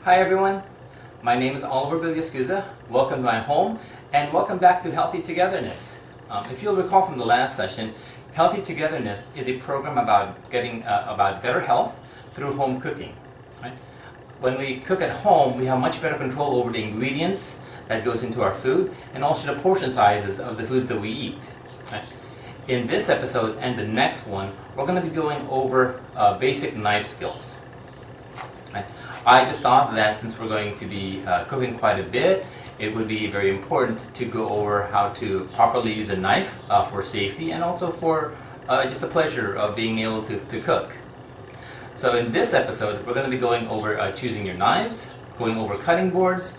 Hi everyone, my name is Oliver Villaescusa. Welcome to my home and welcome back to Healthy Togetherness. If you'll recall from the last session, Healthy Togetherness is a program about getting about better health through home cooking. Right? When we cook at home, we have much better control over the ingredients that goes into our food and also the portion sizes of the foods that we eat. Right? In this episode and the next one, we're going to be going over basic knife skills. Right? I just thought that since we're going to be cooking quite a bit, it would be very important to go over how to properly use a knife for safety and also for just the pleasure of being able to cook. So in this episode, we're going to be going over choosing your knives, going over cutting boards,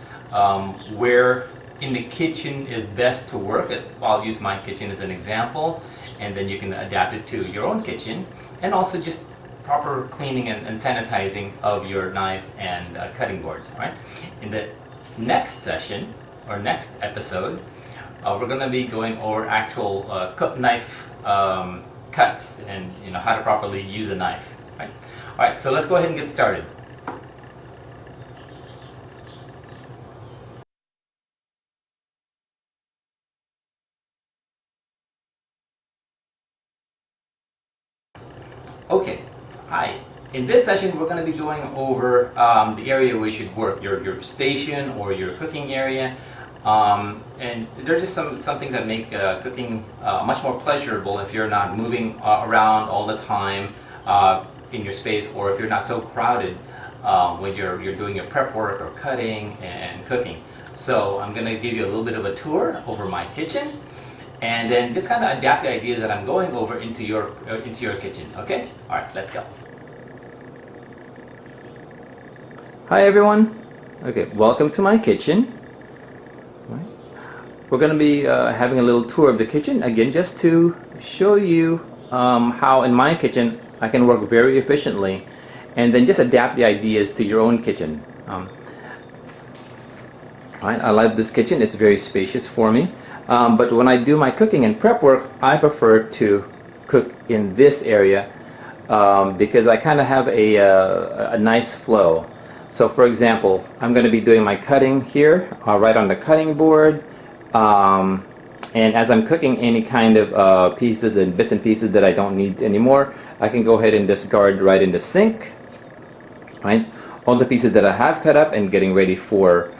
where in the kitchen is best to work. I'll use my kitchen as an example, and then you can adapt it to your own kitchen, and also just proper cleaning and sanitizing of your knife and cutting boards. Right? In the next session or next episode, we're going to be going over actual knife cuts and how to properly use a knife. Right? All right, so let's go ahead and get started. Okay. Hi. In this session, we're going to be going over the area where you should work, your station or your cooking area. And there's just some things that make cooking much more pleasurable if you're not moving around all the time in your space, or if you're not so crowded when you're doing your prep work or cutting and cooking. So I'm going to give you a little bit of a tour over my kitchen, and then just kind of adapt the ideas that I'm going over into your kitchen. Okay? All right, let's go. Hi everyone. Okay, welcome to my kitchen. Right. We're going to be having a little tour of the kitchen again, just to show you how in my kitchen I can work very efficiently, and then just adapt the ideas to your own kitchen. Right, I love this kitchen. It's very spacious for me. But when I do my cooking and prep work, I prefer to cook in this area because I kind of have a nice flow. So for example, I'm going to be doing my cutting here, right on the cutting board, and as I'm cooking any kind of pieces and bits and pieces that I don't need anymore, I can go ahead and discard right in the sink. Right? All the pieces that I have cut up and getting ready for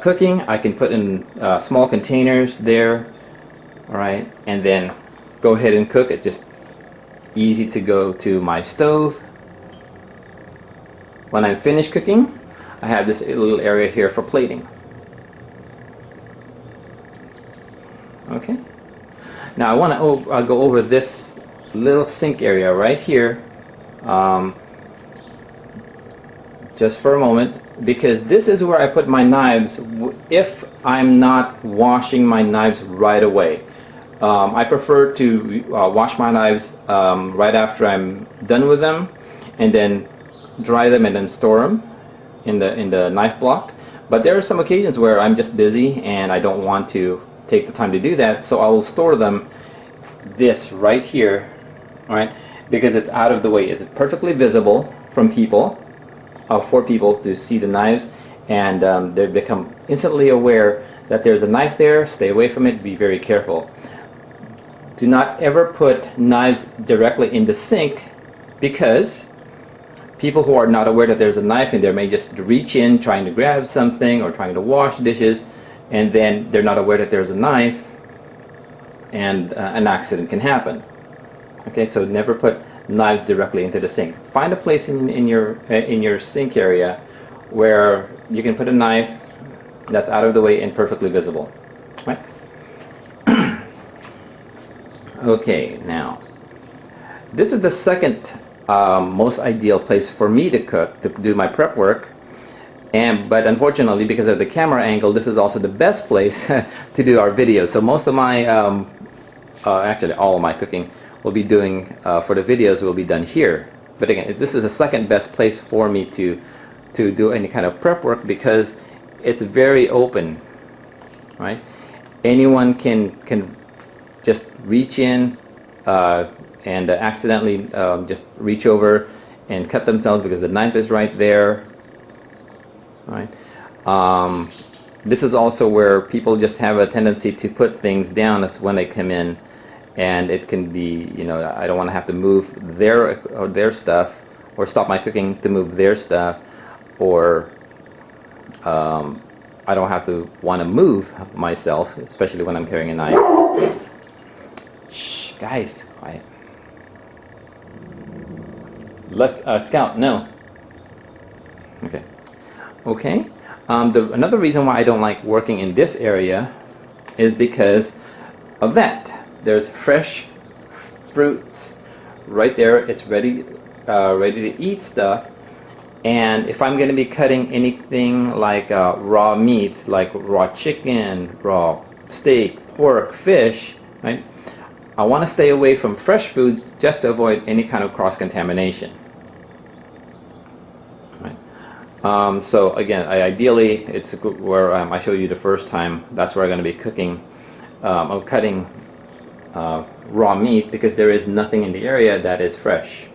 cooking, I can put in small containers there, alright, and then go ahead and cook. It's just easy to go to my stove. When I'm finished cooking, I have this little area here for plating. Okay. Now I want to go over this little sink area right here just for a moment, because this is where I put my knives if I'm not washing my knives right away. I prefer to wash my knives right after I'm done with them, and then dry them and then store them in the knife block. But there are some occasions where I'm just busy and I don't want to take the time to do that, so I will store them this right here, alright, because it's out of the way. It's perfectly visible from people, for people to see the knives, and they become instantly aware that there's a knife there. Stay away from it. Be very careful. Do not ever put knives directly in the sink, because people who are not aware that there's a knife in there may just reach in trying to grab something or trying to wash dishes, and then they're not aware that there's a knife, and an accident can happen. Okay, so never put knives directly into the sink. Find a place in your sink area where you can put a knife that's out of the way and perfectly visible. Right? Okay, now this is the second most ideal place for me to cook, to do my prep work, but unfortunately, because of the camera angle, this is also the best place to do our videos. So most of my actually all of my cooking will be doing for the videos will be done here. But again, this is the second best place for me to do any kind of prep work, because it's very open. Right? Anyone can just reach in and accidentally just reach over and cut themselves because the knife is right there. right? This is also where people just have a tendency to put things down as when they come in, and it can be, you know, I don't want to have to move their stuff, or stop my cooking to move their stuff, or I don't have to want to move myself, especially when I'm carrying a knife. Shh, guys, quiet. Look, Scout, no. Okay. Okay. Another reason why I don't like working in this area is because of that. There's fresh fruits right there. It's ready to eat stuff. And if I'm going to be cutting anything like raw meats, like raw chicken, raw steak, pork, fish, right? I want to stay away from fresh foods just to avoid any kind of cross-contamination. Right? So again, ideally, it's where I showed you the first time. That's where I'm going to be cooking or cutting raw meat, because there is nothing in the area that is fresh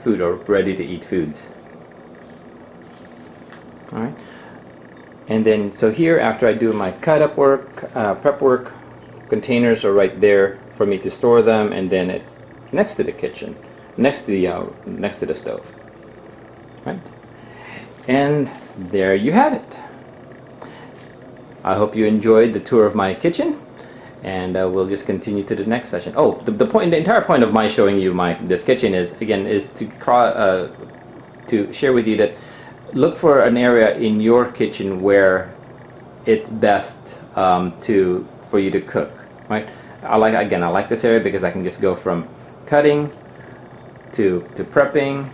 food or ready-to-eat foods. All right, and then so here, after I do my cut up work, prep work, containers are right there for me to store them, and then it's next to the kitchen, next to the stove, right? And there you have it. I hope you enjoyed the tour of my kitchen, and we'll just continue to the next session. Oh, the entire point of my showing you this kitchen is to share with you that look for an area in your kitchen where it's best for you to cook, right? I like this area because I can just go from cutting to prepping,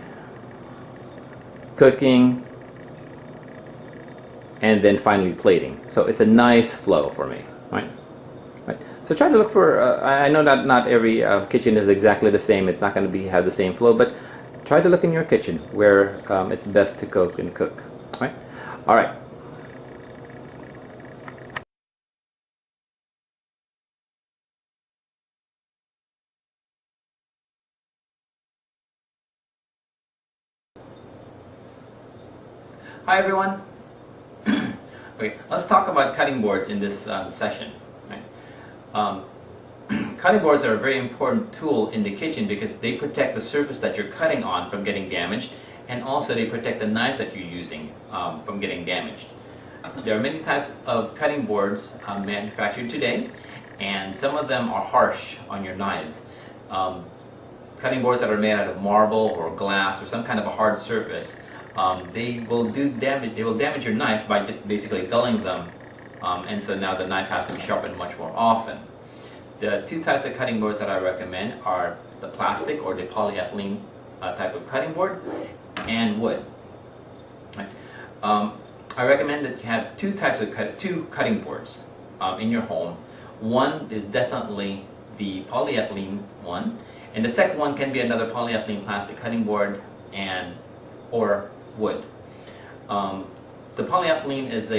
cooking, and then finally plating. So it's a nice flow for me, right? Right. So try to look for. I know that not every kitchen is exactly the same. It's not going to have the same flow, but try to look in your kitchen where it's best to cook and cook. Right? All right. Hi everyone. Okay, let's talk about cutting boards in this session. Right? Cutting boards are a very important tool in the kitchen because they protect the surface that you're cutting on from getting damaged, and also they protect the knife that you're using from getting damaged. There are many types of cutting boards manufactured today, and some of them are harsh on your knives. Cutting boards that are made out of marble or glass or some kind of a hard surface, they will damage your knife by just basically dulling them, and so now the knife has to be sharpened much more often. The two types of cutting boards that I recommend are the plastic or the polyethylene type of cutting board, and wood. Right? I recommend that you have two types of cutting boards in your home. One is definitely the polyethylene one, and the second one can be another polyethylene plastic cutting board or wood. The polyethylene is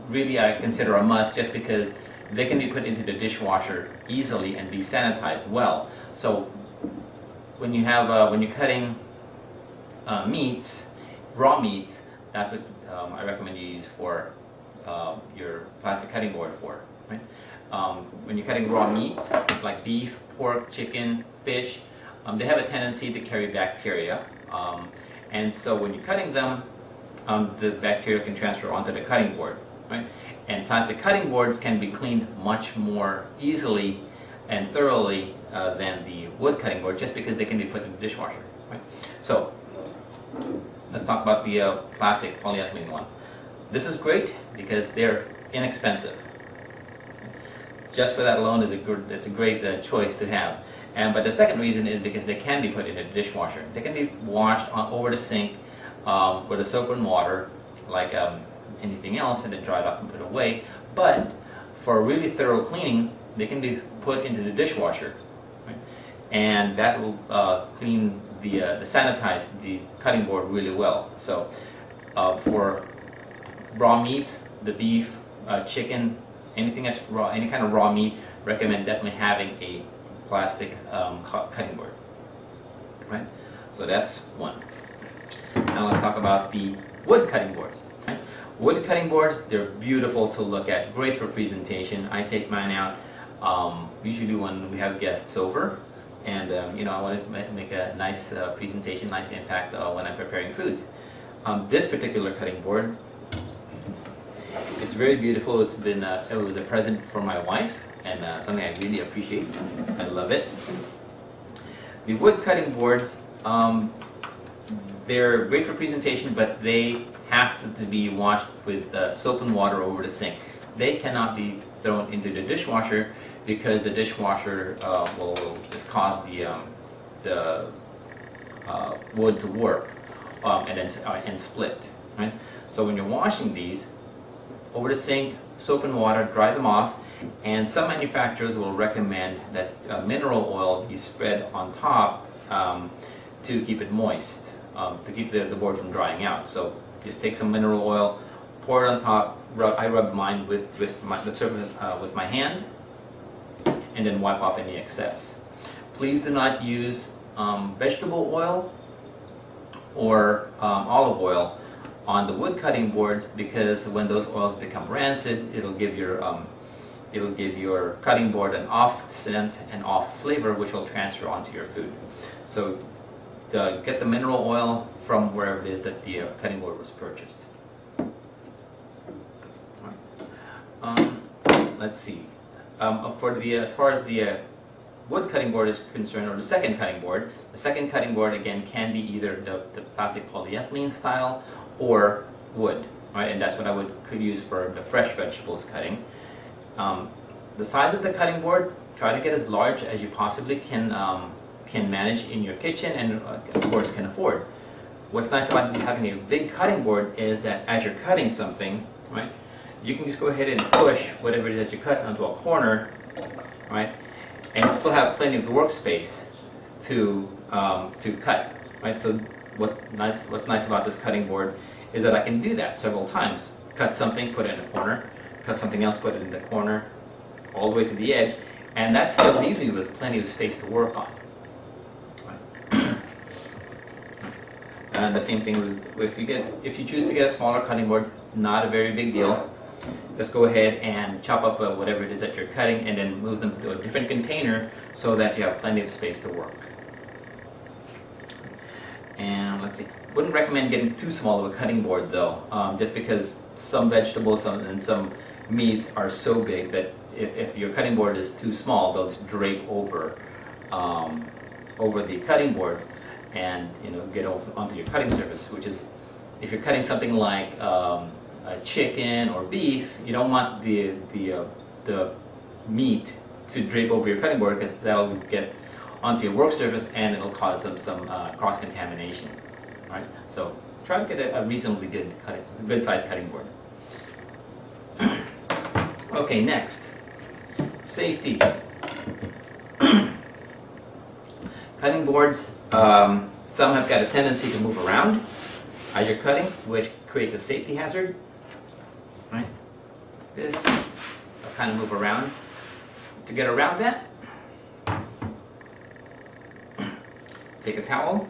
really, I consider, a must, just because they can be put into the dishwasher easily and be sanitized well. So when you're cutting meats, raw meats, that's what I recommend you use for your plastic cutting board for. Right? When you're cutting raw meats like beef, pork, chicken, fish, they have a tendency to carry bacteria, and so when you're cutting them, the bacteria can transfer onto the cutting board. Right? And plastic cutting boards can be cleaned much more easily and thoroughly than the wood cutting board, just because they can be put in the dishwasher. Right? So let's talk about the plastic polyethylene one. This is great because they're inexpensive. Just for that alone, it's a great choice to have. But the second reason is because they can be put in a dishwasher. They can be washed over the sink with a soap and water, like anything else, and then dried off and put away. But for a really thorough cleaning, they can be put into the dishwasher, right? And that will sanitize the cutting board really well. So for raw meats, the beef, chicken, anything that's raw, any kind of raw meat, recommend definitely having a plastic cutting board. Right? So that's one. Now let's talk about the wood cutting boards. Right? Wood cutting boards, they're beautiful to look at, great for presentation. I take mine out usually when we have guests over, and you know, I want to make a nice presentation, nice impact when I'm preparing foods. This particular cutting board, it's very beautiful. It's been it was a present for my wife, and something I really appreciate. I love it. The wood cutting boards, they're great for presentation, but they have to be washed with soap and water over the sink. They cannot be thrown into the dishwasher because the dishwasher will just cause the wood to warp and split. Right? So when you're washing these over the sink, soap and water, dry them off. And some manufacturers will recommend that mineral oil be spread on top to keep it moist, to keep the board from drying out. So just take some mineral oil, pour it on top. I rub mine with the surface with my hand, and then wipe off any excess. Please do not use vegetable oil or olive oil on the wood cutting boards, because when those oils become rancid, it'll give your cutting board an off scent and off flavor, which will transfer onto your food. So get the mineral oil from wherever it is that the cutting board was purchased. Let's see. As far as the wood cutting board is concerned, or the second cutting board again can be either the plastic polyethylene style or wood, right? And that's what I could use for the fresh vegetables cutting. The size of the cutting board, try to get as large as you possibly can manage in your kitchen, and of course can afford. What's nice about having a big cutting board is that as you're cutting something, right, you can just go ahead and push whatever it is that you cut onto a corner, right, and still have plenty of workspace to cut, right? So what's nice about this cutting board is that I can do that several times. Cut something, put it in a corner, cut something else, put it in the corner, all the way to the edge, and that still leaves me with plenty of space to work on. Right. And the same thing with if you choose to get a smaller cutting board, not a very big deal. Just go ahead and chop up whatever it is that you're cutting, and then move them to a different container so that you have plenty of space to work. And let's see, wouldn't recommend getting too small of a cutting board though, just because some vegetables and some meats are so big that if your cutting board is too small, they'll just drape over the cutting board and get onto your cutting surface. Which is, if you're cutting something like a chicken or beef, you don't want the meat to drape over your cutting board, because that'll get onto your work surface and it'll cause some cross-contamination. Right? So try to get a reasonably good size cutting board. Okay, next, safety. Cutting boards, some have got a tendency to move around as you're cutting, which creates a safety hazard. Right? This will kind of move around. To get around that, take a towel,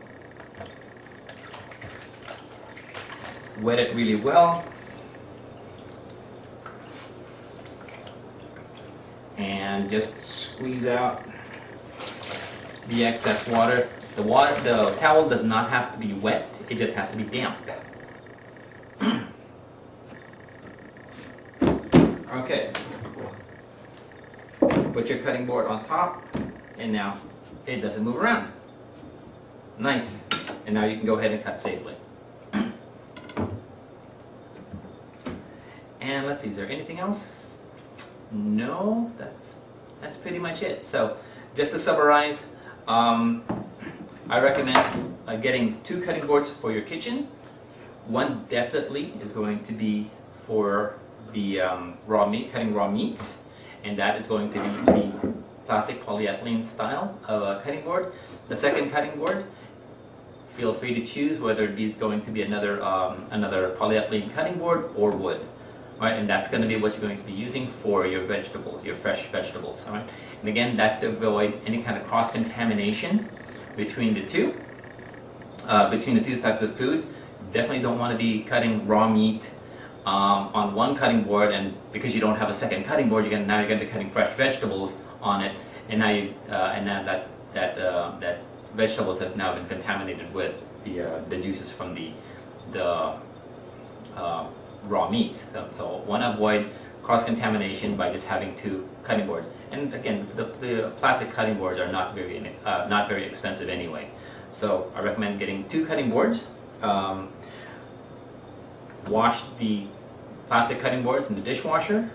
wet it really well, and just squeeze out the excess water. The towel does not have to be wet, it just has to be damp. Okay. Put your cutting board on top, and now it doesn't move around. Nice. And now you can go ahead and cut safely. And let's see, is there anything else? No, that's pretty much it. So, just to summarize, I recommend getting 2 cutting boards for your kitchen. One definitely is going to be for the cutting raw meats, and that is going to be the plastic polyethylene style of cutting board. The second cutting board, feel free to choose whether it is going to be another polyethylene cutting board or wood. Right, and that's going to be what you're going to be using for your vegetables, your fresh vegetables. All right, and again, that's to avoid any kind of cross-contamination between the two types of food. Definitely don't want to be cutting raw meat on one cutting board, and because you don't have a second cutting board, now you're going to be cutting fresh vegetables on it, and now that vegetables have now been contaminated with the juices from the raw meat. So want to avoid cross-contamination by just having two cutting boards. And again, the plastic cutting boards are not very expensive anyway. So I recommend getting two cutting boards. Wash the plastic cutting boards in the dishwasher.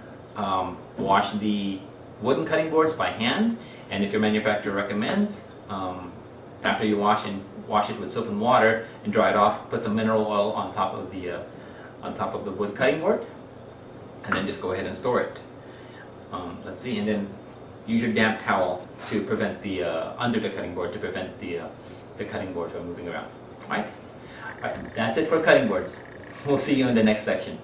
Wash the wooden cutting boards by hand, and if your manufacturer recommends, after you wash it with soap and water and dry it off, put some mineral oil on top of the wood cutting board, and then just go ahead and store it. Let's see, and then use your damp towel to prevent the under the cutting board to prevent the cutting board from moving around. All right, that's it for cutting boards. We'll see you in the next section.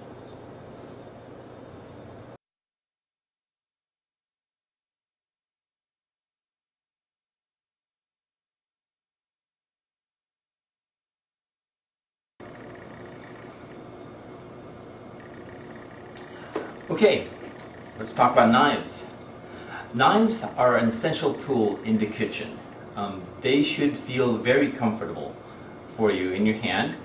Okay, let's talk about knives. Knives are an essential tool in the kitchen. They should feel very comfortable for you in your hand.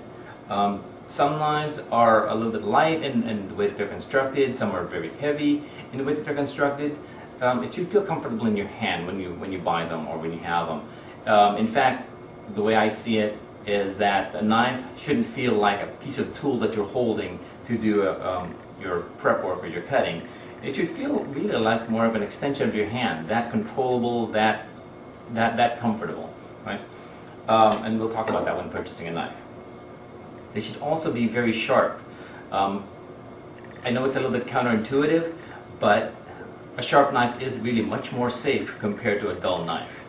Some knives are a little bit light in the way that they're constructed. Some are very heavy in the way that they're constructed. It should feel comfortable in your hand when you buy them or when you have them. In fact, the way I see it is that a knife shouldn't feel like a piece of tool that you're holding to do your prep work or your cutting. It should feel really like more of an extension of your hand, that controllable, that comfortable, right? And we'll talk about that when purchasing a knife. They should also be very sharp. I know it's a little bit counterintuitive, but a sharp knife is really much more safe compared to a dull knife.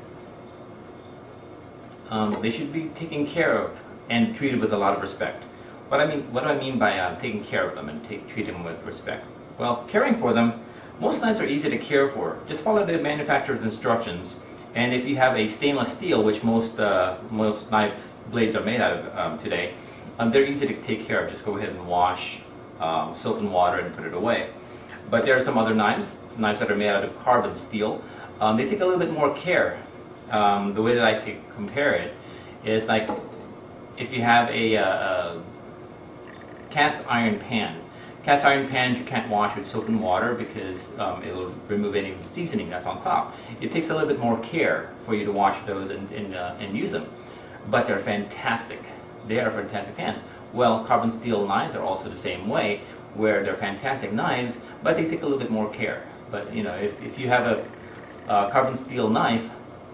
They should be taken care of and treated with a lot of respect. What do I mean by taking care of them and treat them with respect? Well, caring for them, most knives are easy to care for. Just follow the manufacturer's instructions, and if you have a stainless steel, which most knife blades are made out of today, they're easy to take care of. Just go ahead and wash, soap and water, and put it away. But there are some other knives that are made out of carbon steel. They take a little bit more care. The way that I could compare it is like if you have a cast iron pan. Cast iron pans you can't wash with soap and water because it'll remove any of the seasoning that's on top. It takes a little bit more care for you to wash those and use them. But they're fantastic. They are fantastic pans. Well, carbon steel knives are also the same way, where they're fantastic knives, but they take a little bit more care. But you know, if you have a carbon steel knife,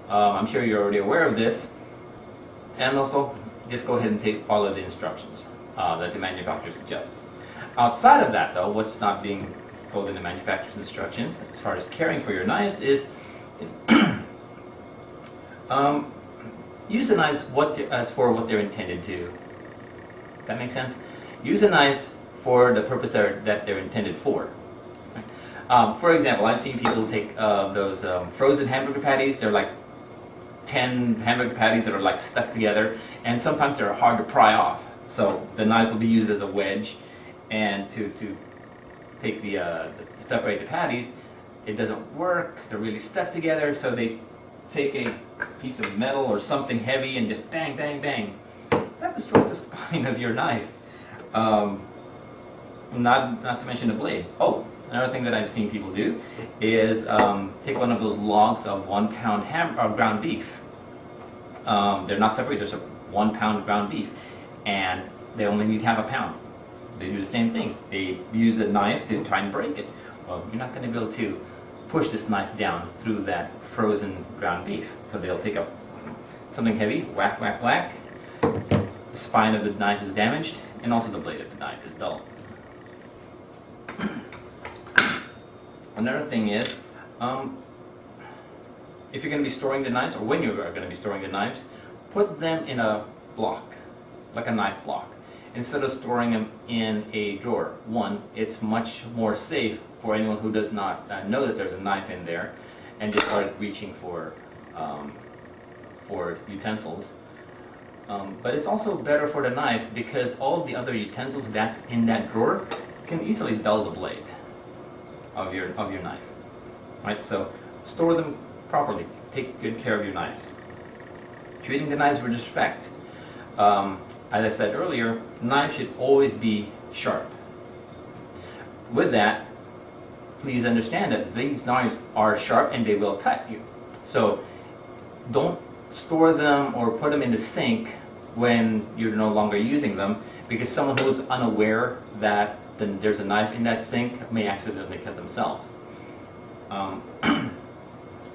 I'm sure you're already aware of this, and also just go ahead and follow the instructions that the manufacturer suggests. Outside of that, though, what's not being told in the manufacturer's instructions as far as caring for your knives is use the knives as for what they're intended to. That makes sense? Use the knives for the purpose that they're intended for. For example, I've seen people take those frozen hamburger patties. They're like 10 hamburger patties that are like stuck together, and sometimes they're hard to pry off. So the knives will be used as a wedge, and to take to separate the patties, it doesn't work. They're really stuck together, so they take a piece of metal or something heavy and just bang, bang, bang. That destroys the spine of your knife. Not to mention the blade. Oh, another thing that I've seen people do is take one of those logs of 1 pound ground beef. They're not separated, they're 1 pound ground beef, and they only need half a pound. They do the same thing. They use the knife to try and break it. Well, you're not going to be able to push this knife down through that frozen ground beef. So they'll take up something heavy, whack, whack, whack. The spine of the knife is damaged, and also the blade of the knife is dull. Another thing is, if you're going to be storing the knives, or when you are going to be storing the knives, put them in a block, like a knife block, instead of storing them in a drawer. One, it's much more safe for anyone who does not know that there's a knife in there and just start reaching for utensils. But it's also better for the knife because all of the other utensils that's in that drawer can easily dull the blade of your knife. Right? So store them properly. Take good care of your knives. Treating the knives with respect. As I said earlier, knives should always be sharp. With that, please understand that these knives are sharp and they will cut you. So don't store them or put them in the sink when you're no longer using them, because someone who's unaware that there's a knife in that sink may accidentally cut themselves.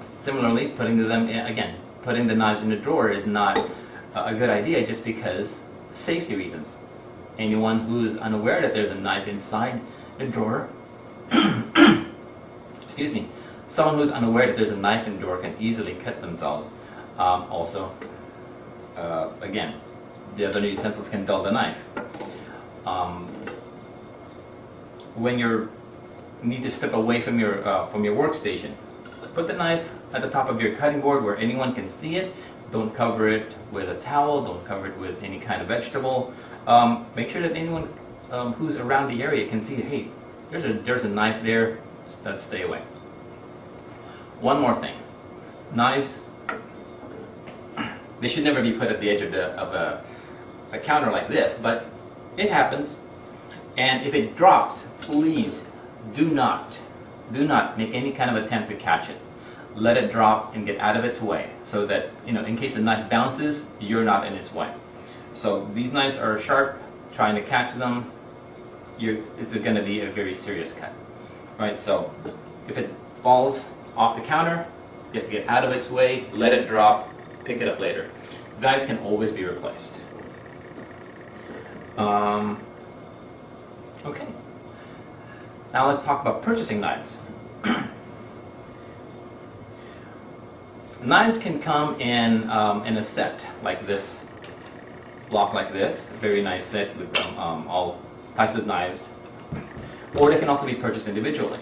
Similarly, putting the knives in the drawer is not a good idea just because safety reasons. Anyone who's unaware that there's a knife inside the drawer, excuse me, someone who's unaware that there's a knife in the drawer can easily cut themselves. Again, the other utensils can dull the knife. When you need to step away from your workstation, put the knife at the top of your cutting board where anyone can see it. Don't cover it with a towel. Don't cover it with any kind of vegetable. Make sure that anyone who's around the area can see, hey, there's a knife there. Let's stay away. One more thing, knives. They should never be put at the edge of a counter like this, but it happens. And if it drops, please do not make any kind of attempt to catch it. Let it drop and get out of its way, so that, in case the knife bounces, you're not in its way. So these knives are sharp. Trying to catch them, it's going to be a very serious cut. Right? So if it falls off the counter, just get out of its way, let it drop, pick it up later. Knives can always be replaced. Okay. Now let's talk about purchasing knives. Knives can come in a set like this, block like this, a very nice set with all types of knives, or they can also be purchased individually.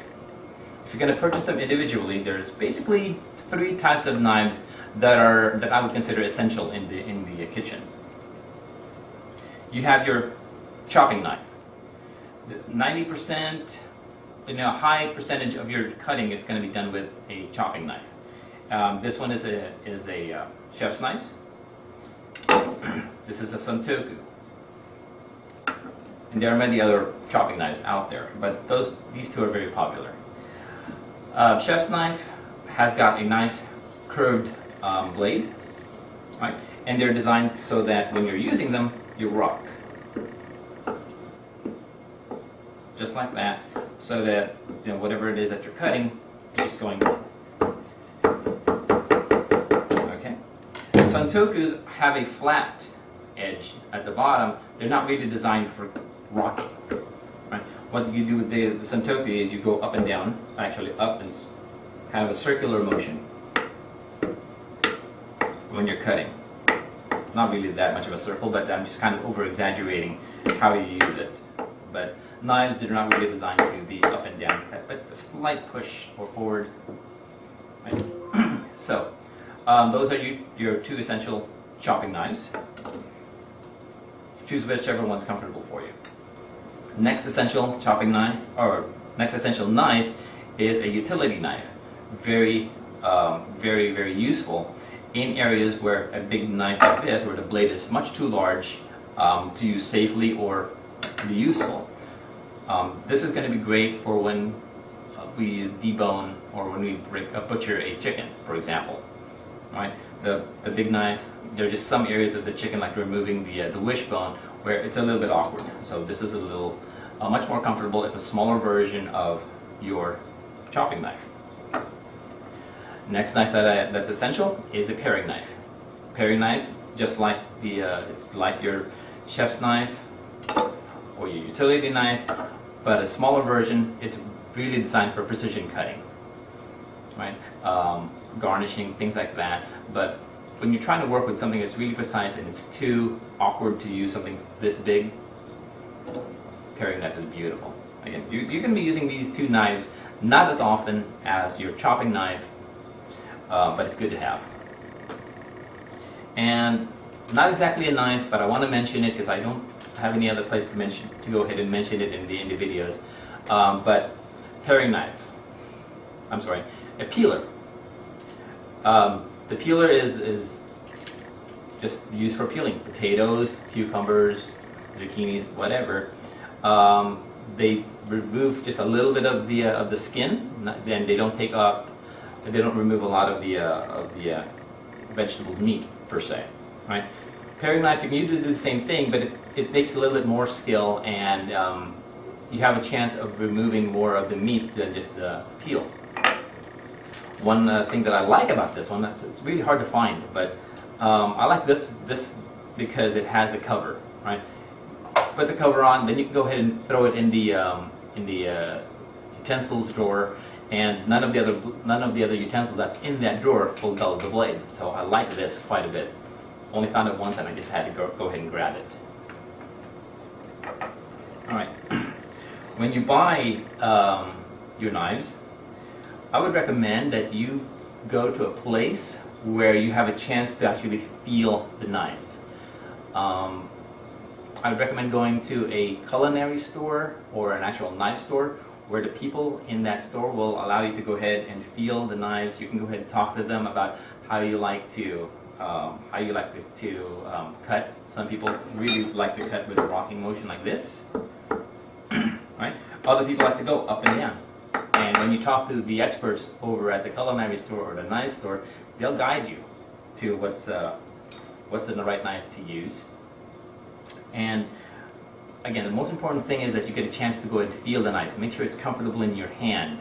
If you're going to purchase them individually, there's basically 3 types of knives that I would consider essential in the kitchen. You have your chopping knife. 90%, a high percentage of your cutting is going to be done with a chopping knife. This one is a chef's knife. This is a santoku. And there are many other chopping knives out there, but these 2 are very popular. Chef's knife has got a nice curved blade, right? And they're designed so that when you're using them, you rock. Just like that, so that whatever it is that you're cutting, you're just going. Okay. Santokus have a flat edge at the bottom. They're not really designed for rocking. Right? What you do with the santoku is you go up and down, actually up in kind of a circular motion when you're cutting. Not really that much of a circle, but I'm just kind of over-exaggerating how you use it. But knives, they're not really designed to be up and down, but a slight push or forward. Right? So, those are your 2 essential chopping knives. Choose whichever one's comfortable for you. Next essential chopping knife, or next essential knife, is a utility knife. Very, very useful in areas where a big knife like this, where the blade is much too large to use safely or to be useful. This is going to be great for when we debone or when we butcher a chicken, for example. Right? The big knife, there are just some areas of the chicken, like removing the wishbone, where it's a little bit awkward. So this is much more comfortable. It's a smaller version of your chopping knife. Next knife that's essential is a paring knife. Paring knife, just like it's like your chef's knife or your utility knife, but a smaller version. It's really designed for precision cutting, right? Garnishing, things like that. But when you're trying to work with something that's really precise and it's too awkward to use something this big, paring knife is beautiful. Again, you're going to be using these 2 knives not as often as your chopping knife, but it's good to have. And not exactly a knife, but I want to mention it because I don't have any other place to go ahead and mention it in the videos. But paring knife. I'm sorry, a peeler. The peeler is just used for peeling potatoes, cucumbers, zucchinis, whatever. They remove just a little bit of the skin, and they don't take up. They don't remove a lot of the vegetables meat per se, right? Paring knife, you can do the same thing, but it takes a little bit more skill, and you have a chance of removing more of the meat than just the peel. One thing that I like about this one, it's really hard to find, but I like this because it has the cover, right? Put the cover on, then you can go ahead and throw it in the utensils drawer, and none of the other utensils that's in that drawer will dull the blade. So I like this quite a bit. Only found it once, and I just had to go ahead and grab it. All right. When you buy your knives, I would recommend that you go to a place where you have a chance to actually feel the knife. I would recommend going to a culinary store or an actual knife store where the people in that store will allow you to go ahead and feel the knives. You can go ahead and talk to them about how you like to cut. Some people really like to cut with a rocking motion like this, right? Other people like to go up and down. And when you talk to the experts over at the culinary store or the knife store, they'll guide you to what's the right knife to use. And again, the most important thing is that you get a chance to go ahead and feel the knife. Make sure it's comfortable in your hand.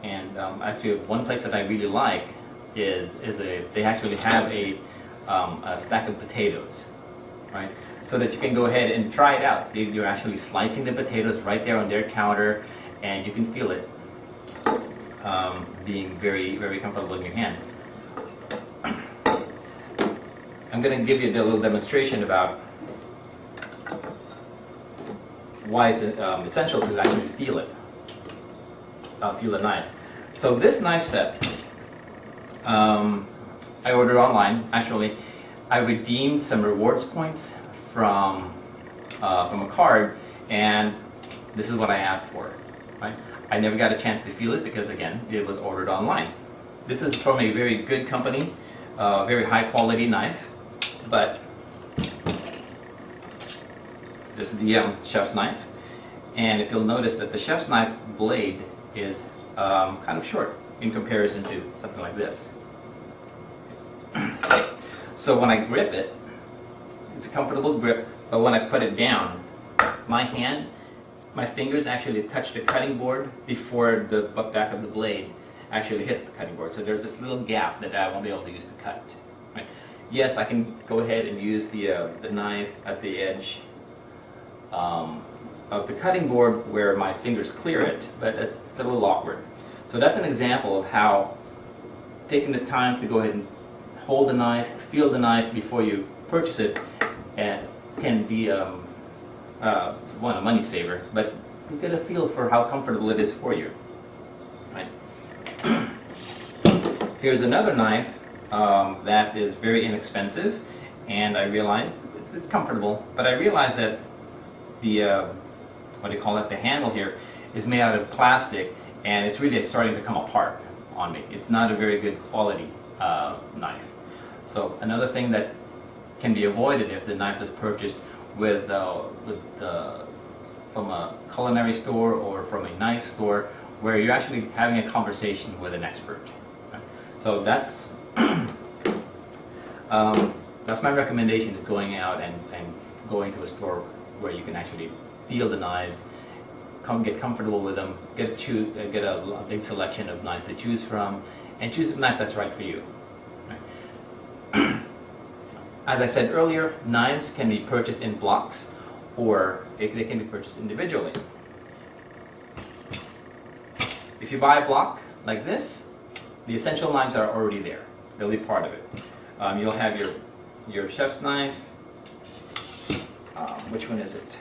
And actually, one place that I really like is they actually have a stack of potatoes, right? So that you can go ahead and try it out. You're actually slicing the potatoes right there on their counter, and you can feel it being very, very comfortable in your hand. I'm going to give you a little demonstration about why it's essential to actually feel it, feel the knife. So this knife set, I ordered online. Actually, I redeemed some rewards points from a card, and this is what I asked for. Right? I never got a chance to feel it because, again, it was ordered online. This is from a very good company, very high quality knife, but this is the chef's knife, and if you'll notice that the chef's knife blade is kind of short in comparison to something like this. So when I grip it, it's a comfortable grip, but when I put it down, my fingers actually touch the cutting board before the back of the blade actually hits the cutting board. So there's this little gap that I won't be able to use to cut. Right? Yes, I can go ahead and use the knife at the edge of the cutting board where my fingers clear it, but it's a little awkward. So that's an example of how taking the time to go ahead and hold the knife, feel the knife before you purchase it, and can be one, a money saver, but you get a feel for how comfortable it is for you. Right? Here's another knife that is very inexpensive, and I realized it's comfortable, but I realized that the what do you call it? The handle here is made out of plastic, and it's really starting to come apart on me. It's not a very good quality knife. So another thing that can be avoided if the knife is purchased from a culinary store or from a knife store, where you're actually having a conversation with an expert. Right? So that's that's my recommendation, is going out and going to a store where you can actually feel the knives, get comfortable with them, get a big selection of knives to choose from, and choose the knife that's right for you. Right? As I said earlier, knives can be purchased in blocks, or they can be purchased individually. If you buy a block like this, the essential knives are already there. They'll be part of it. You'll have your chef's knife. Which one is it?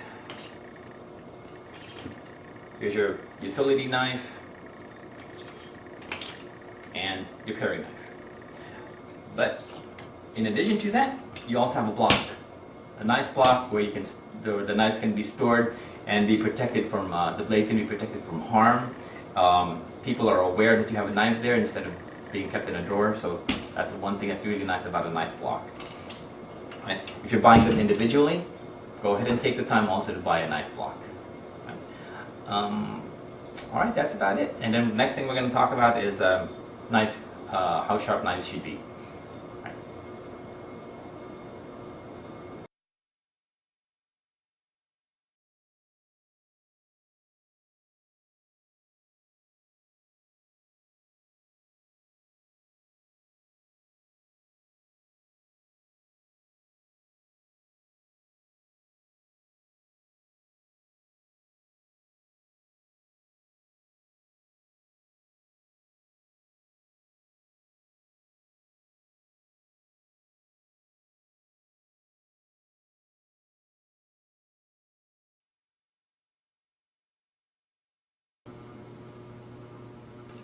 Here's your utility knife and your paring knife. But in addition to that, you also have a block, a nice block where you can the knives can be stored and be protected from the blade can be protected from harm. People are aware that you have a knife there instead of being kept in a drawer, so that's one thing that's really nice about a knife block. Right? If you're buying them individually, go ahead and take the time also to buy a knife block. Right? Alright, that's about it. And then the next thing we're going to talk about is how sharp knives should be. Right.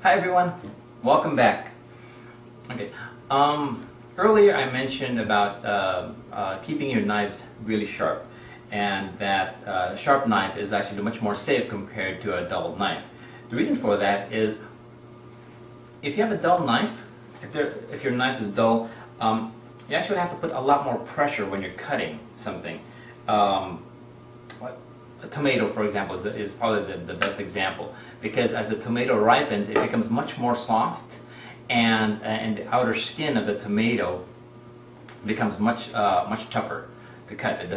Hi everyone, welcome back. Okay, earlier I mentioned about keeping your knives really sharp, and that a sharp knife is actually much more safe compared to a dull knife. The reason for that is if you have a dull knife, if your knife is dull, you actually have to put a lot more pressure when you're cutting something. A tomato, for example, is probably the best example, because as the tomato ripens, it becomes much more soft, and the outer skin of the tomato becomes much tougher to cut. It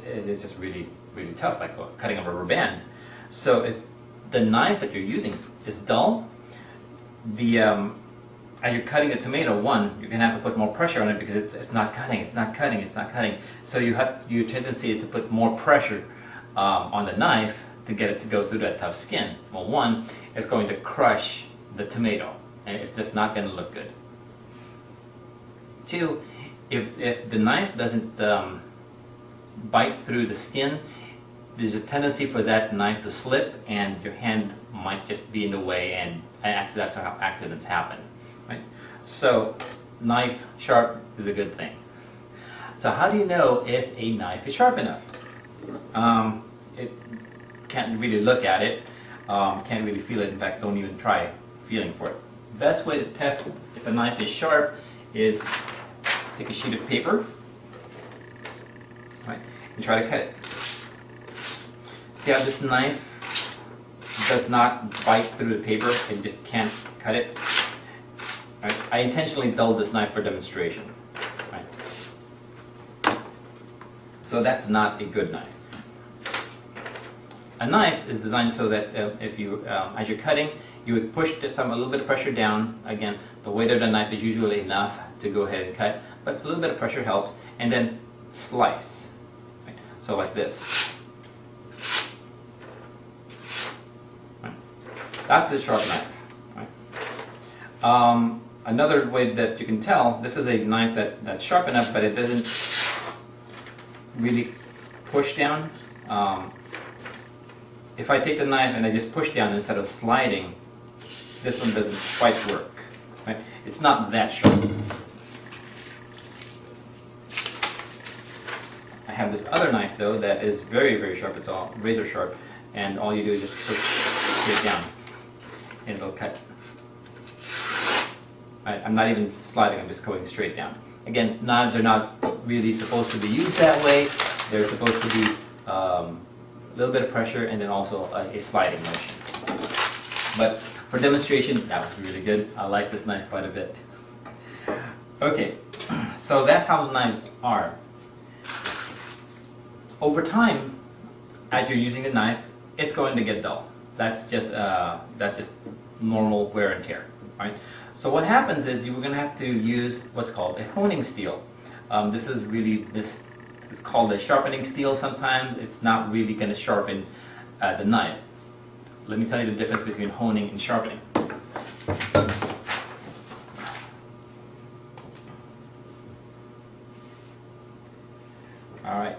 is just really tough, like cutting a rubber band. So if the knife that you're using is dull, as you're cutting the tomato, you're going to have to put more pressure on it because it's not cutting. So your tendency is to put more pressure on the knife to get it to go through that tough skin. Well, one, it's going to crush the tomato, and it's just not going to look good. Two, if the knife doesn't bite through the skin, there's a tendency for that knife to slip, and your hand might just be in the way, and actually that's how accidents happen. Right? So, knife sharp is a good thing. So how do you know if a knife is sharp enough? It can't really look at it, can't really feel it. In fact, don't even try feeling for it. Best way to test if a knife is sharp is take a sheet of paper, right, and try to cut it. See how this knife does not bite through the paper? It just can't cut it. Right? I intentionally dulled this knife for demonstration. Right? So that's not a good knife. A knife is designed so that if you, as you're cutting, you would push a little bit of pressure down. Again, the weight of the knife is usually enough to go ahead and cut, but a little bit of pressure helps, and then slice. Right? So like this. Right? That's a sharp knife. Right? Another way that you can tell, this is a knife that's sharp enough, but it doesn't really push down. If I take the knife and I just push down instead of sliding, this one doesn't quite work. Right? It's not that sharp. I have this other knife though that is very sharp. It's all razor sharp, and all you do is just push straight down, and it'll cut. I'm not even sliding, I'm just going straight down. Again, knives are not really supposed to be used that way. They're supposed to be a little bit of pressure and then also a sliding motion. But for demonstration, that was really good. I like this knife quite a bit. Okay, so that's how the knives are. Over time, as you're using the knife, it's going to get dull. That's just normal wear and tear, right? So what happens is you're going to have to use what's called a honing steel. It's called a sharpening steel sometimes. It's not really going to sharpen the knife. Let me tell you the difference between honing and sharpening. Alright,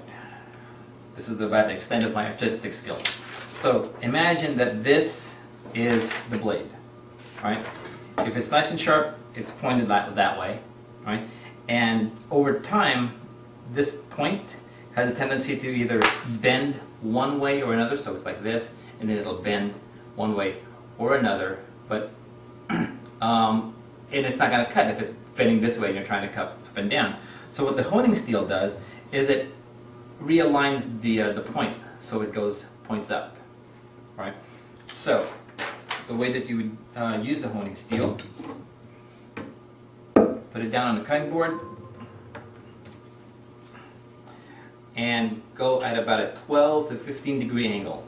this is about the extent of my artistic skills. So imagine that this is the blade, right? If it's nice and sharp, it's pointed that way, right? And over time, this point has a tendency to either bend one way or another, so it's like this, and then it'll bend one way or another, but and it's not going to cut if it's bending this way and you're trying to cut up and down. So what the honing steel does is it realigns the point, so it points up, right? So the way that you would use the honing steel, put it down on the cutting board and go at about a 12 to 15 degree angle.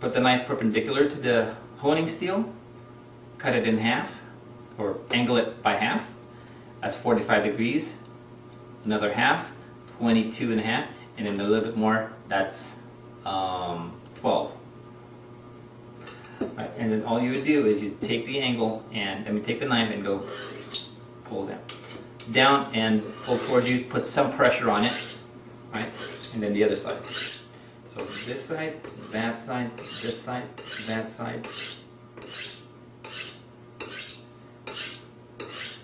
Put the knife perpendicular to the honing steel, cut it in half, or angle it by half. That's 45 degrees. Another half, 22 and a half, and then a little bit more, that's 12. Right, and then all you would do is you take the angle and take the knife and go pull down and pull toward you, put some pressure on it, right? And then the other side. So this side, that side, this side, that side,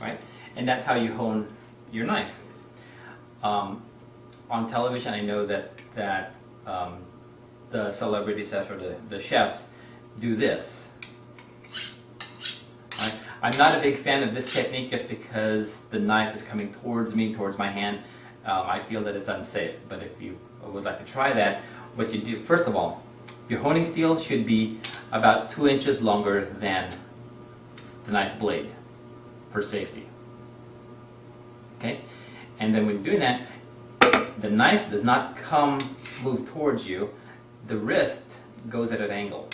right? And that's how you hone your knife. On television, I know that the celebrity chefs or the chefs do this. Right? I'm not a big fan of this technique just because the knife is coming towards me, towards my hand. I feel that it's unsafe. But if you would like to try that, what you do, first of all, your honing steel should be about 2 inches longer than the knife blade for safety. Okay? And then when you're doing that, the knife does not move towards you. The wrist goes at an angle,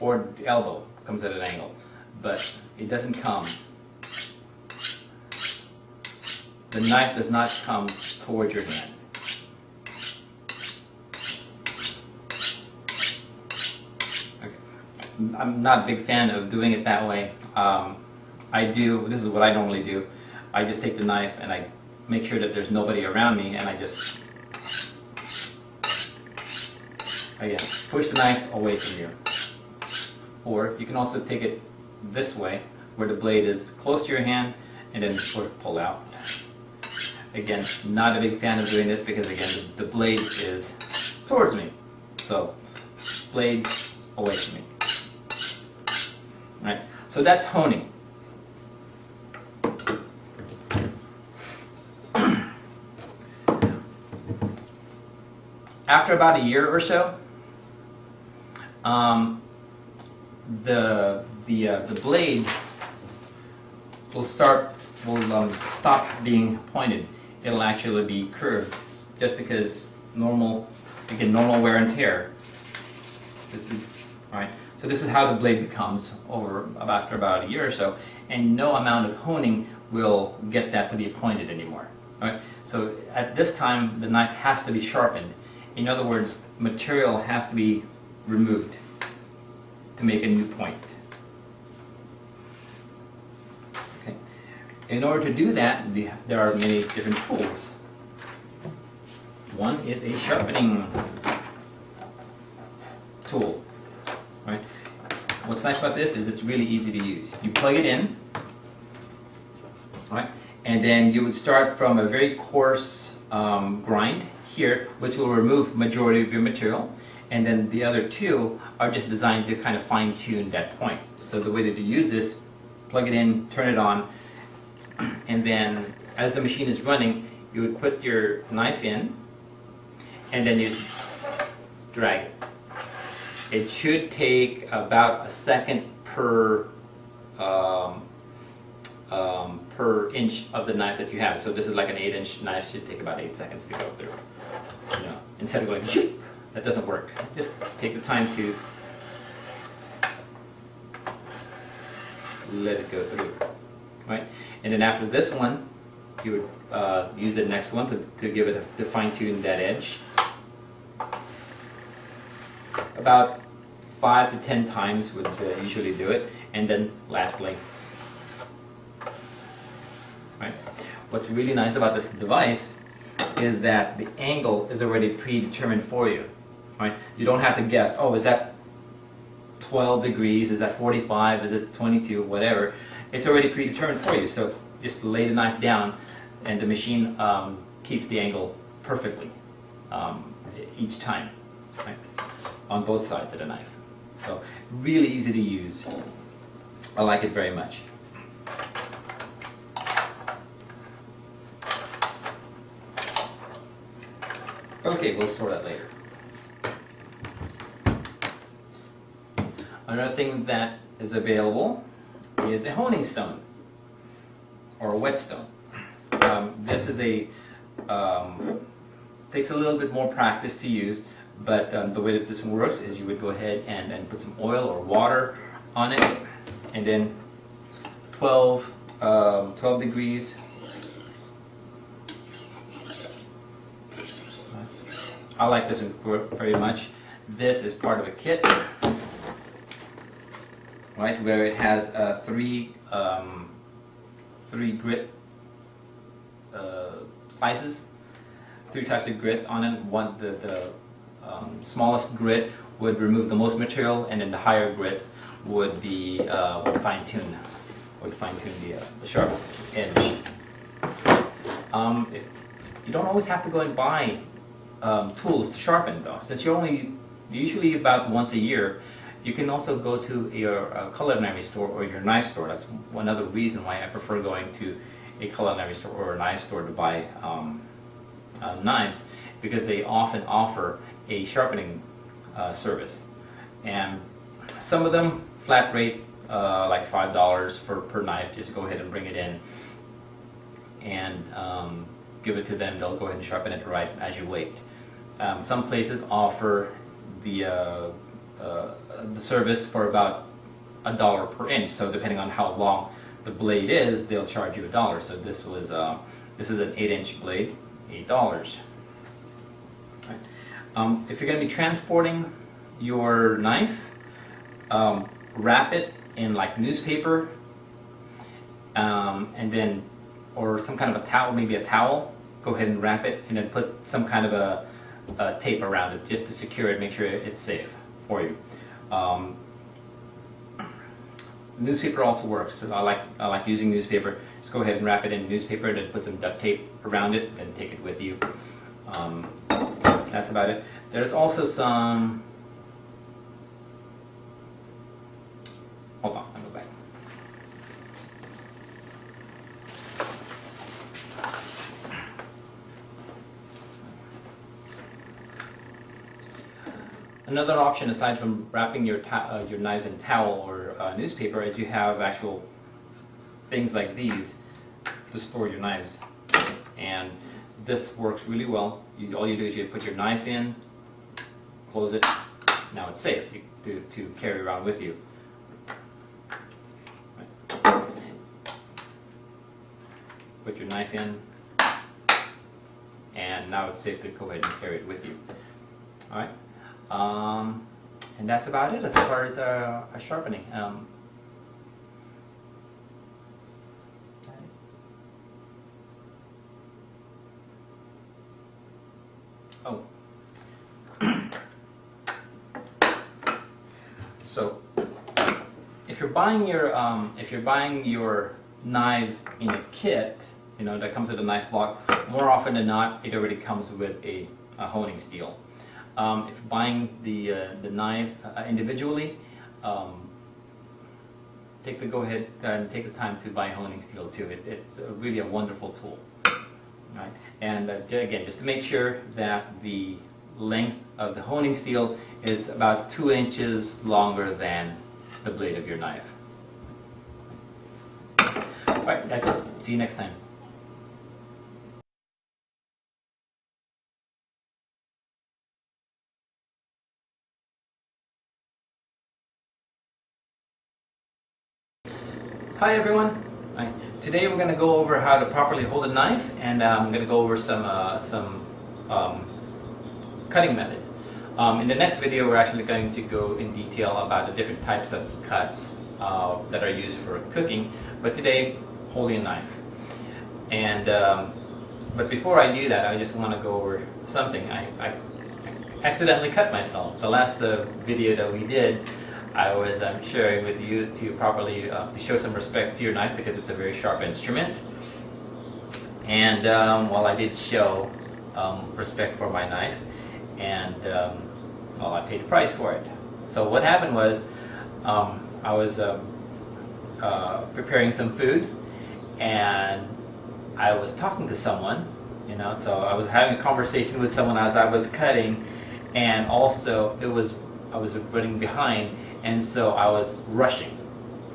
or the elbow comes at an angle, but it doesn't come. The knife does not come towards your hand. Okay. I'm not a big fan of doing it that way. This is what I normally do. I just take the knife and I make sure that there's nobody around me, and I just, again, push the knife away from you. Or you can also take it this way, where the blade is close to your hand, and then sort of pull out. Again, not a big fan of doing this because, again, the blade is towards me. So, blade away from me. Right? So that's honing. After about a year or so, the blade will stop being pointed. It'll actually be curved, just because normal wear and tear. This is right. So this is how the blade becomes after about a year or so, and no amount of honing will get that to be pointed anymore. Right. So at this time, the knife has to be sharpened. In other words, material has to be removed to make a new point. Okay. In order to do that, there are many different tools. One is a sharpening tool. Right? What's nice about this is it's really easy to use. You plug it in, right? And then you would start from a very coarse grind here, which will remove majority of your material, and then the other two are just designed to kind of fine-tune that point. So the way that you use this, plug it in, turn it on, and then as the machine is running, you would put your knife in, and then you drag it. It should take about a second per inch of the knife that you have. So this is like an 8-inch knife, should take about 8 seconds to go through. You know, instead of going, shoop, that doesn't work. Just take the time to let it go through, right? And then after this one, you would use the next one to give it to fine-tune that edge. About 5 to 10 times would usually do it, and then lastly, right? What's really nice about this device is that the angle is already predetermined for you, right? You don't have to guess, oh, is that 12 degrees, is that 45, is it 22, whatever. It's already predetermined for you. So just lay the knife down, and the machine keeps the angle perfectly each time, right? On both sides of the knife. So really easy to use. I like it very much. Okay, we'll store that later. Another thing that is available is a honing stone or a whetstone. This is a takes a little bit more practice to use, but the way that this one works is you would go ahead and put some oil or water on it, and then 12 degrees. I like this one very much. This is part of a kit, right, where it has three grit sizes, 3 types of grits on it. One, the smallest grit would remove the most material, and then the higher grits would be fine tune the sharp edge. You don't always have to go and buy tools to sharpen, though. Since you're usually about once a year, you can also go to your culinary store or your knife store. That's one other reason why I prefer going to a culinary store or a knife store to buy knives, because they often offer a sharpening service. And some of them flat rate, like $5 per knife. Just go ahead and bring it in and give it to them. They'll go ahead and sharpen it right as you wait. Some places offer the service for about $1 per inch. So depending on how long the blade is, they'll charge you $1. So this is an 8-inch blade, $8. Right. If you're going to be transporting your knife, wrap it in like newspaper, and then, or some kind of a towel, maybe a towel. Go ahead and wrap it, and then put some kind of a tape around it just to secure it, make sure it's safe for you. Newspaper also works. I like using newspaper. Just go ahead and wrap it in newspaper, and then put some duct tape around it, and take it with you. That's about it. There's also some. Hold on, I'll go back. Another option, aside from wrapping your knives in towel or newspaper, is you have actual things like these to store your knives. And this works really well. All you do is you put your knife in, close it. Now it's safe to carry around with you. Right. Put your knife in, and now it's safe to go ahead and carry it with you. All right. And that's about it as far as sharpening. Oh. So, if you're buying your knives in a kit, that comes with a knife block, more often than not, it already comes with a honing steel. If you're buying the knife individually, go ahead and take the time to buy honing steel too. It's really a wonderful tool. Right? And again, just to make sure that the length of the honing steel is about 2 inches longer than the blade of your knife. Alright, that's it. See you next time. Hi everyone. Hi. Today we're going to go over how to properly hold a knife, and I'm going to go over some cutting methods. In the next video, we're actually going to go in detail about the different types of cuts that are used for cooking. But today, holding a knife. And but before I do that, I just want to go over something. I accidentally cut myself. The last video that we did, I was sharing with you to properly to show some respect to your knife because it's a very sharp instrument. And well, I did show respect for my knife, and well, I paid a price for it. So what happened was I was preparing some food, and I was talking to someone, you know, so I was having a conversation with someone as I was cutting, and also I was running behind, and so I was rushing.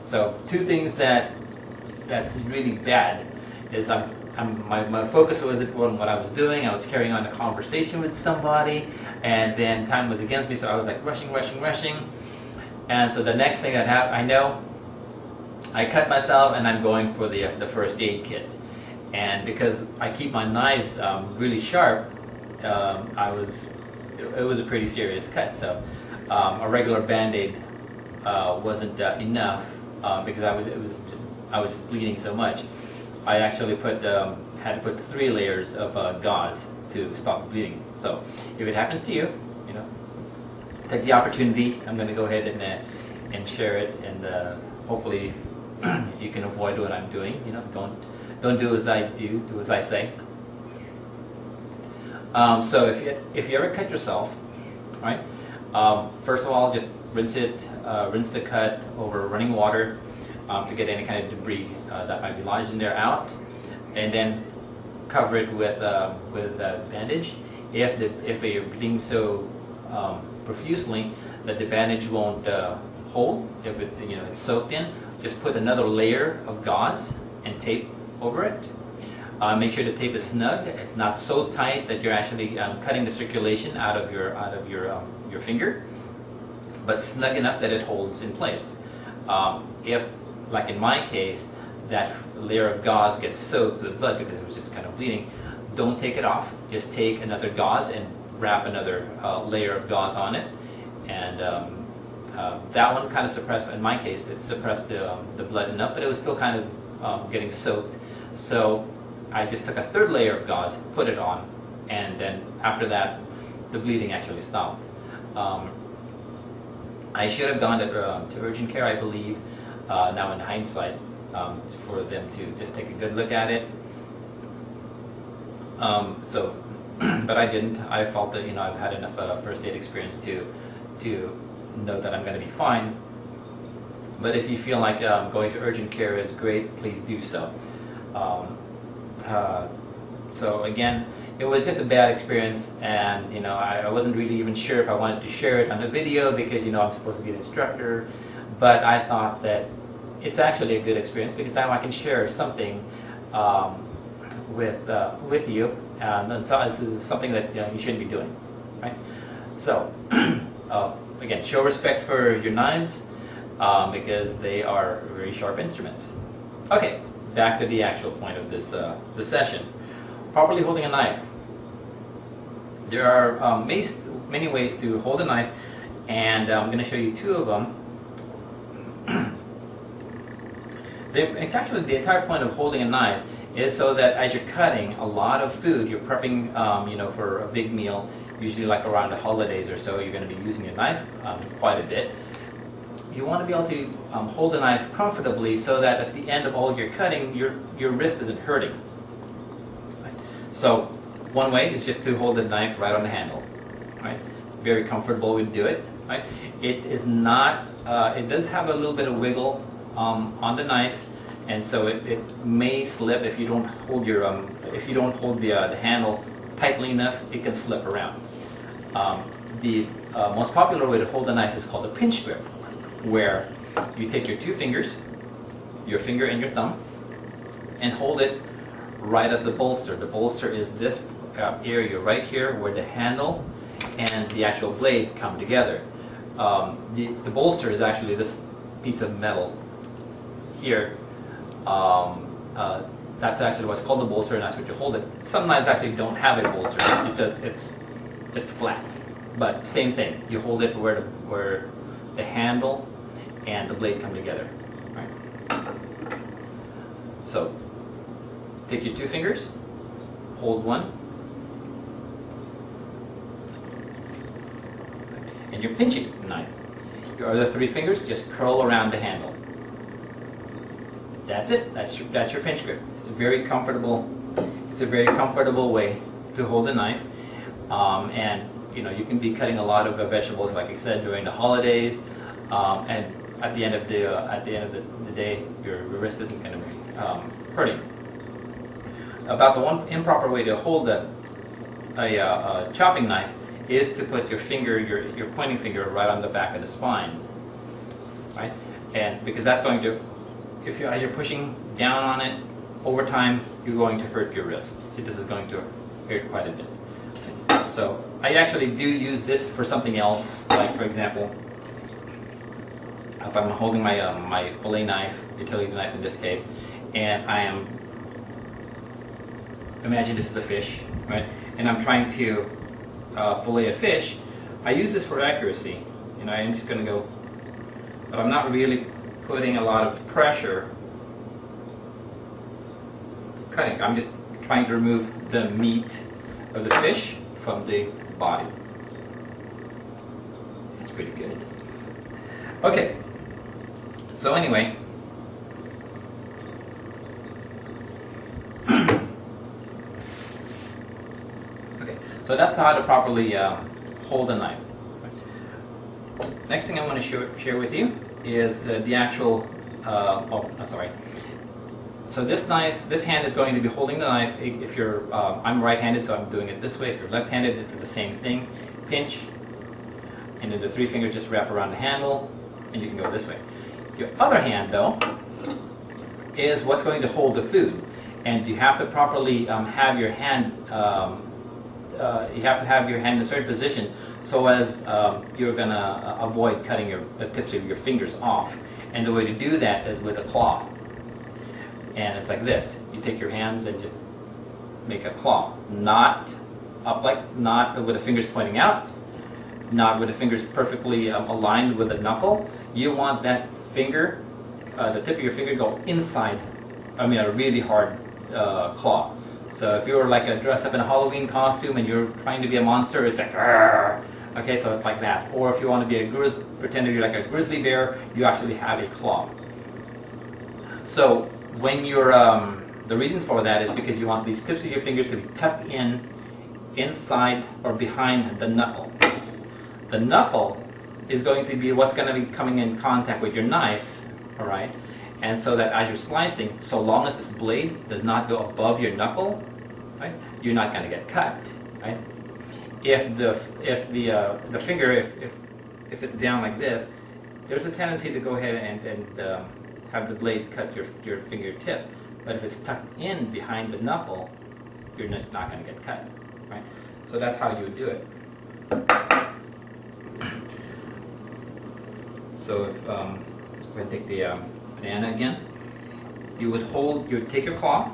So two things that's really bad is my focus was on what I was doing. I was carrying on a conversation with somebody, and then time was against me, so I was like rushing. And so the next thing that happened, I know, I cut myself, and I'm going for the first aid kit. And because I keep my knives really sharp, it was a pretty serious cut. So a regular Band-Aid wasn't enough because I was just bleeding so much. I actually had to put 3 layers of gauze to stop the bleeding. So if it happens to you, you know, take the opportunity. I'm going to go ahead and share it, and hopefully you can avoid what I'm doing. You know, don't do as I do. Do as I say. So if you ever cut yourself, right? First of all, just rinse the cut over running water to get any kind of debris that might be lodged in there out, and then cover it with a bandage. If you're bleeding so profusely that the bandage won't hold, if it's soaked in, just put another layer of gauze and tape over it. Make sure the tape is snug. It's not so tight that you're actually cutting the circulation out of your finger, but snug enough that it holds in place. If, like in my case, that layer of gauze gets soaked with blood because it was just kind of bleeding, don't take it off. Just take another gauze and wrap another layer of gauze on it, and that one kind of suppressed. In my case, it suppressed the blood enough, but it was still kind of getting soaked. So I just took a 3rd layer of gauze, put it on, and then after that, the bleeding actually stopped. I should have gone to urgent care, I believe, now in hindsight, for them to just take a good look at it. But I didn't. I felt that I've had enough first aid experience to know that I'm going to be fine. But if you feel like going to urgent care is great, please do so. So again, it was just a bad experience, and I wasn't really even sure if I wanted to share it on the video because I'm supposed to be an instructor. But I thought that it's actually a good experience because now I can share something with you, and so it's something that you shouldn't be doing, right? So again, show respect for your knives because they are very sharp instruments. Okay, back to the actual point of this session. Properly holding a knife. There are many ways to hold a knife, and I'm going to show you 2 of them. Actually, the entire point of holding a knife is so that as you're cutting a lot of food, you're prepping, for a big meal, usually like around the holidays or so, you're going to be using your knife quite a bit. You want to be able to hold the knife comfortably so that at the end of all your cutting, your wrist isn't hurting. Right? So one way is just to hold the knife right on the handle. Right? Very comfortable way to do it. Right? It is not. It does have a little bit of wiggle on the knife, and so it may slip if you don't hold the handle tightly enough. It can slip around. The most popular way to hold the knife is called a pinch grip, where you take your 2 fingers, your finger and your thumb, and hold it right at the bolster. The bolster is this area right here where the handle and the actual blade come together. The bolster is actually this piece of metal here. That's actually what's called the bolster, and that's what you hold it. Some knives actually don't have a bolster. It's just flat. But same thing. You hold it where the handle and the blade come together. Right? So take your 2 fingers, hold one, and you're pinching the knife. Your other 3 fingers just curl around the handle. That's it. That's your pinch grip. It's a very comfortable. It's a very comfortable way to hold a knife, and you can be cutting a lot of vegetables, like I said, during the holidays, and at the end of the day, your wrist isn't going to be hurting. About the one improper way to hold a chopping knife is to put your finger, your pointing finger, right on the back of the spine, right? And because that's going to, as you're pushing down on it, over time you're going to hurt your wrist. This is going to hurt quite a bit. So I actually do use this for something else, like for example, if I'm holding my my fillet knife, utility knife in this case, and I am, imagine this is a fish, right? And I'm trying to fillet a fish. I use this for accuracy. I'm just going to go, but I'm not really putting a lot of pressure cutting. I'm just trying to remove the meat of the fish from the body. It's pretty good. Okay, so anyway, okay, so that's how to properly hold a knife. Next thing I want to share with you is the actual, So this knife, this hand is going to be holding the knife. If you're, I'm right-handed, so I'm doing it this way. If you're left-handed, it's the same thing. Pinch, and then the 3 fingers just wrap around the handle, and you can go this way. Your other hand, though, is what's going to hold the food, and you have to properly have your hand. You have to have your hand in a certain position so as you're going to avoid cutting the tips of your fingers off. And the way to do that is with a claw. And it's like this. You take your hands and just make a claw. Not up not with the fingers pointing out, not with the fingers perfectly aligned with the knuckle. You want that finger, the tip of your finger, go inside, a really hard claw. So if you were like dressed up in a Halloween costume and you're trying to be a monster, it's like, argh. Okay, so it's like that. Or if you want to be pretend you're like a grizzly bear, you actually have a claw. So when you're, the reason for that is because you want these tips of your fingers to be tucked inside or behind the knuckle. The knuckle is going to be what's going to be coming in contact with your knife, all right? And so that as you're slicing, so long as this blade does not go above your knuckle, right, you're not going to get cut, right? If the finger, if it's down like this, there's a tendency to go ahead and have the blade cut your fingertip. But if it's tucked in behind the knuckle, you're just not going to get cut, right? So that's how you would do it. So if let's go ahead and take the banana again. You would take your claw.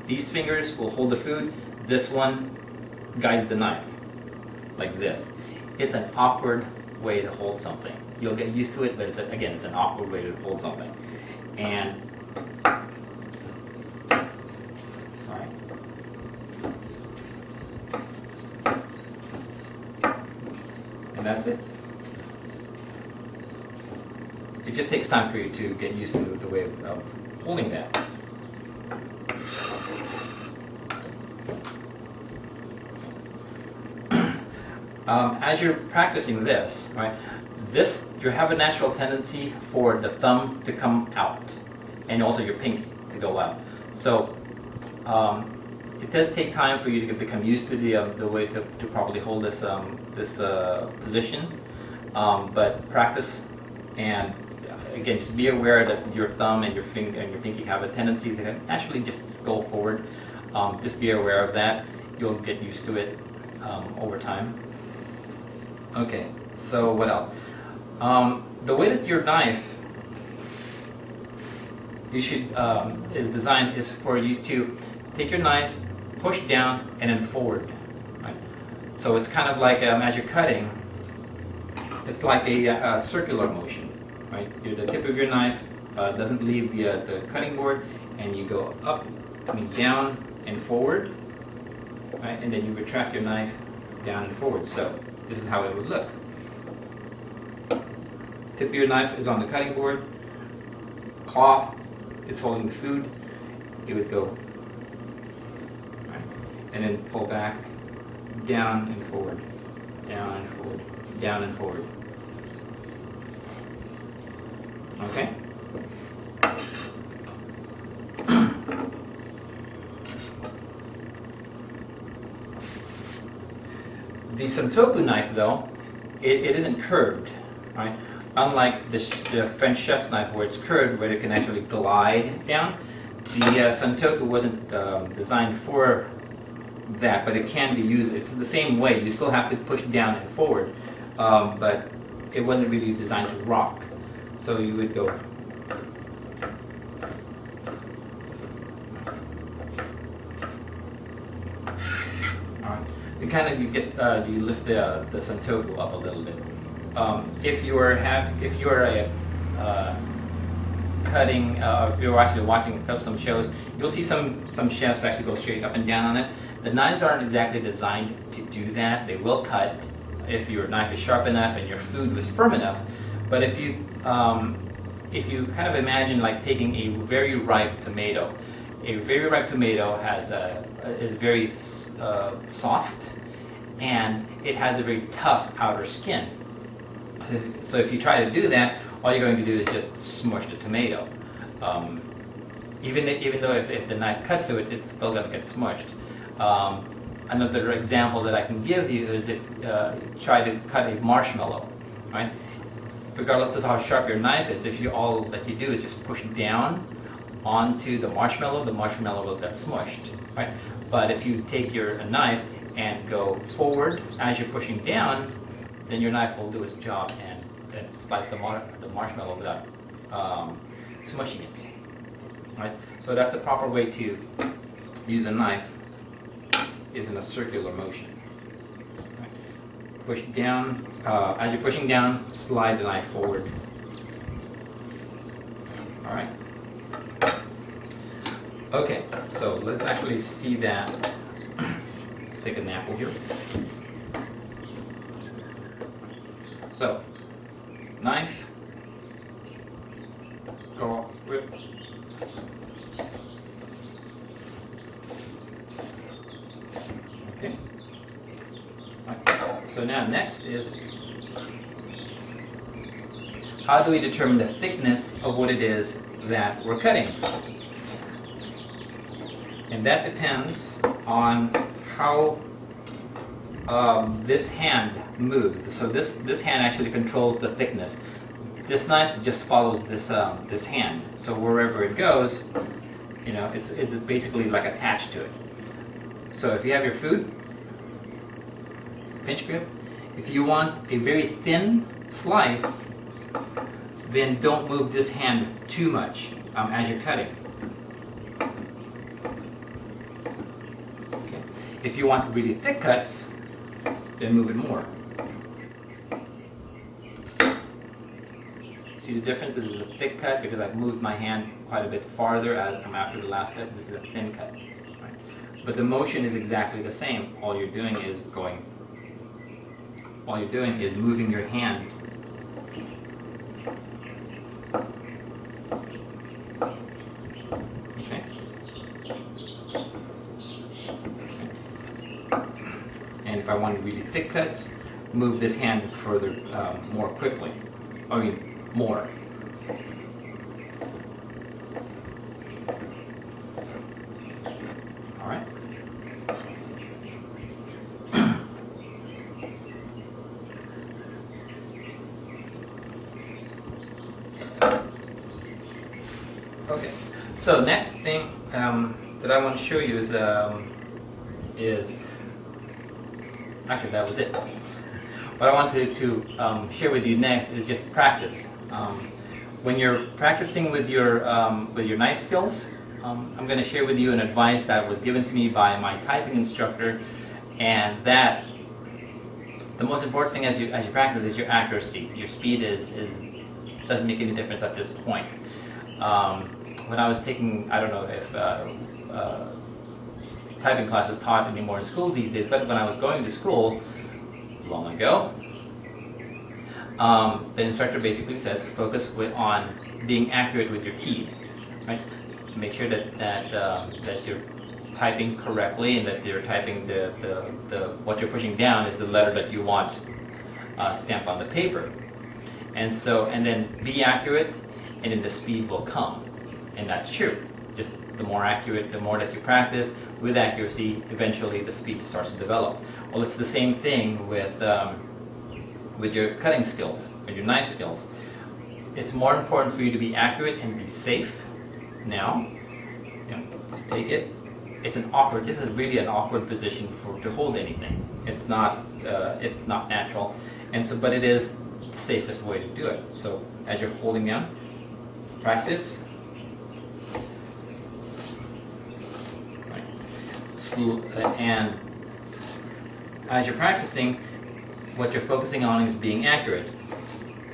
These fingers will hold the food. This one guides the knife, like this. It's an awkward way to hold something. You'll get used to it, but it's an awkward way to hold something. And all right. And that's it. It just takes time for you to get used to the way of holding that. As you're practicing this, right, you have a natural tendency for the thumb to come out, and also your pinky to go out. So it does take time for you to become used to the way to properly hold this position. But practice, and again, just be aware that your thumb and your finger and your pinky have a tendency to actually just go forward. Just be aware of that. You'll get used to it over time. Okay, so what else? The way that your knife is designed is for you to take your knife, push down, and then forward. Right? So it's kind of like as you're cutting, it's like a circular motion. Right? The tip of your knife doesn't leave the cutting board, and you go up, down, and forward, right? And then you retract your knife down and forward. So this is how it would look. tip of your knife is on the cutting board, claw is holding the food, you would go, right, and then pull back, down and forward, down and forward, down and forward. Okay? The Santoku knife, though, it isn't curved, right? Unlike the French chef's knife, where it's curved, where it can actually glide down. The Santoku wasn't designed for that, but it can be used. It's the same way. You still have to push down and forward, but it wasn't really designed to rock. So you would go. You lift the Santoku up a little bit. If you are cutting, if you're actually watching some shows, you'll see some chefs actually go straight up and down on it. The knives aren't exactly designed to do that. They will cut if your knife is sharp enough and your food was firm enough. But if you kind of imagine like taking a very ripe tomato, is very soft, and it has a very tough outer skin. So if you try to do that, all you're going to do is just smush the tomato. Even though if the knife cuts to it, it's still going to get smushed. Another example that I can give you is if you try to cut a marshmallow, right? Regardless of how sharp your knife is, if all that you do is just push down onto the marshmallow will get smushed, right? But if you take your knife and go forward as you're pushing down, then your knife will do its job and slice the marshmallow without smushing it, right? So that's a proper way to use a knife, is in a circular motion. Right? Push down, as you're pushing down, slide the knife forward. All right. Okay, so let's actually see that. Let's take an apple here. So, knife, go, whip. Okay. Right. So now next is, how do we determine the thickness of what it is that we're cutting? And that depends on how this hand moves. So this hand actually controls the thickness. This knife just follows this hand. So wherever it goes, you know, it's basically like attached to it. So if you have your food, pinch grip. If you want a very thin slice, then don't move this hand too much as you're cutting. Okay. If you want really thick cuts, then move it more. See the difference? This is a thick cut because I've moved my hand quite a bit farther after the last cut. This is a thin cut. Right? But the motion is exactly the same. All you're doing is moving your hand. Okay. And if I want really thick cuts, move this hand further, more quickly. More. All right. Okay. So next thing that I want to show you is actually that was it. What I wanted to share with you next is just practice. When you're practicing with your knife skills, I'm going to share with you an advice that was given to me by my typing instructor, and that the most important thing as you practice is your accuracy. Your speed doesn't make any difference at this point. When I was taking, I don't know if typing class is taught anymore in school these days, but when I was going to school long ago, the instructor basically says focus on being accurate with your keys, right? Make sure that you're typing correctly and that you're typing what you're pushing down is the letter that you want stamped on the paper. And then be accurate, and then the speed will come. And that's true. Just the more accurate, the more that you practice with accuracy, eventually the speed starts to develop. Well, it's the same thing with your cutting skills, with your knife skills. It's more important for you to be accurate and be safe now. Just take it. This is really an awkward position to hold anything. It's not natural, but it is the safest way to do it. So as you're holding down, practice. And as you're practicing, what you're focusing on is being accurate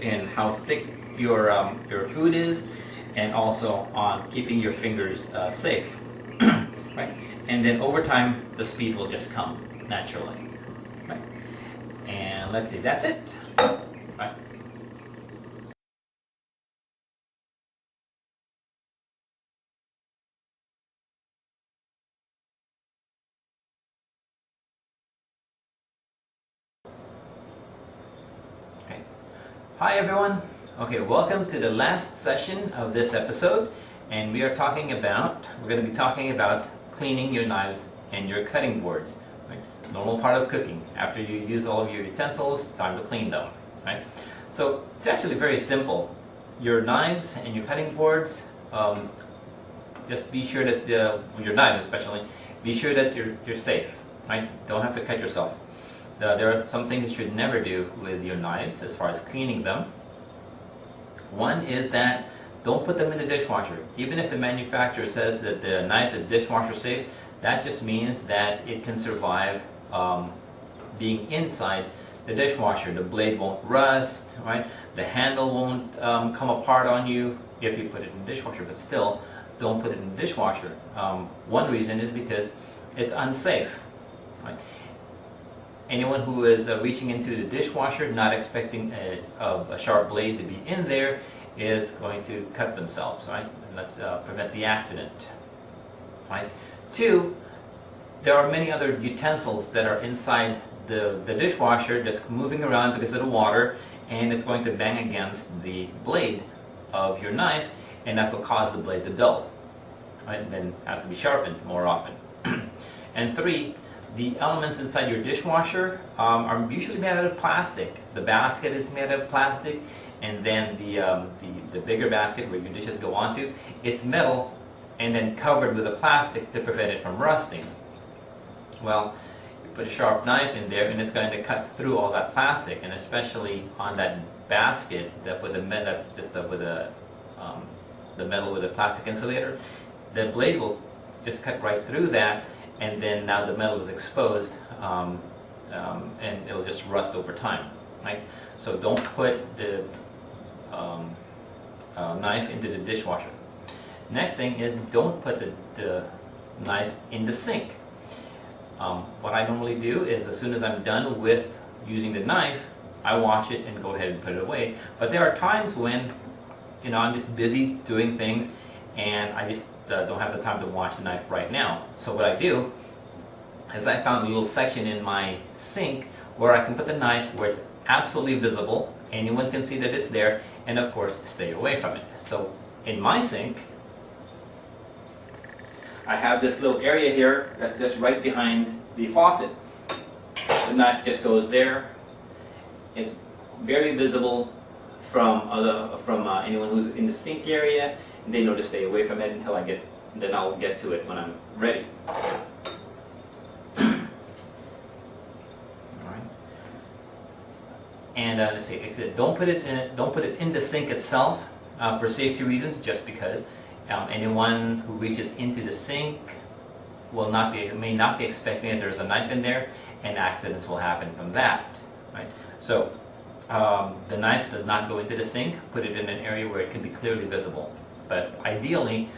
in how thick your food is, and also on keeping your fingers safe, right? And then over time, the speed will just come naturally, right? And let's see, that's it, right? Okay. Hi everyone. Okay, welcome to the last session of this episode, and we're going to be talking about cleaning your knives and your cutting boards. Right? Normal part of cooking. After you use all of your utensils, it's time to clean them. Right? So it's actually very simple. Your knives and your cutting boards, just be sure that your knives especially, be sure that you're safe. Right? Don't have to cut yourself. There are some things you should never do with your knives as far as cleaning them. One is that don't put them in the dishwasher. Even if the manufacturer says that the knife is dishwasher safe, that just means that it can survive being inside the dishwasher. The blade won't rust, right? The handle won't come apart on you if you put it in the dishwasher, but still, don't put it in the dishwasher. One reason is because it's unsafe, right? Anyone who is reaching into the dishwasher not expecting a sharp blade to be in there is going to cut themselves, right? And let's prevent the accident, right? Two, there are many other utensils that are inside the dishwasher just moving around because of the water, and it's going to bang against the blade of your knife, and that will cause the blade to dull, right? And then has to be sharpened more often. And three, the elements inside your dishwasher are usually made out of plastic. The basket is made out of plastic, and then the bigger basket where your dishes go onto, it's metal and then covered with a plastic to prevent it from rusting. Well, you put a sharp knife in there and it's going to cut through all that plastic, and especially on that basket with the metal with a plastic insulator, the blade will just cut right through that, and then now the metal is exposed, and it'll just rust over time, right? So don't put the knife into the dishwasher. Next thing is don't put the knife in the sink. What I normally do is as soon as I'm done with using the knife, I wash it and go ahead and put it away. But there are times when I'm just busy doing things and I just don't have the time to wash the knife right now. So what I do is I found a little section in my sink where I can put the knife where it's absolutely visible, anyone can see that it's there, and of course stay away from it. So in my sink, I have this little area here that's just right behind the faucet. The knife just goes there. It's very visible from anyone who's in the sink area. They know to stay away from it until then I'll get to it when I'm ready. And let's see. Don't put it in the sink itself for safety reasons. Just because anyone who reaches into the sink may not be expecting that there's a knife in there, and accidents will happen from that. Right. So the knife does not go into the sink. Put it in an area where it can be clearly visible. But ideally,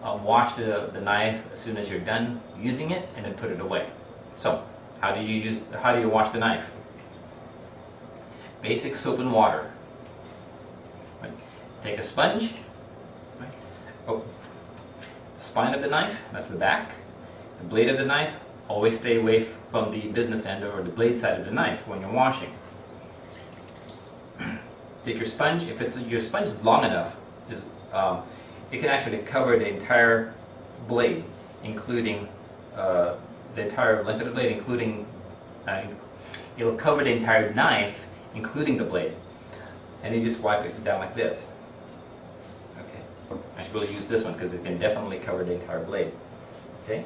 wash the knife as soon as you're done using it, and then put it away. So how do you wash the knife? basic soap and water. Right? Take a sponge. Right? Oh, spine of the knife, that's the back. The blade of the knife, always stay away from the business end or the blade side of the knife when you're washing. Take your sponge. If your sponge is long enough, it can actually cover the entire blade, including the entire length of the blade, including it'll cover the entire knife, including the blade. And you just wipe it down like this. Okay, I should really use this one because it can definitely cover the entire blade. Okay,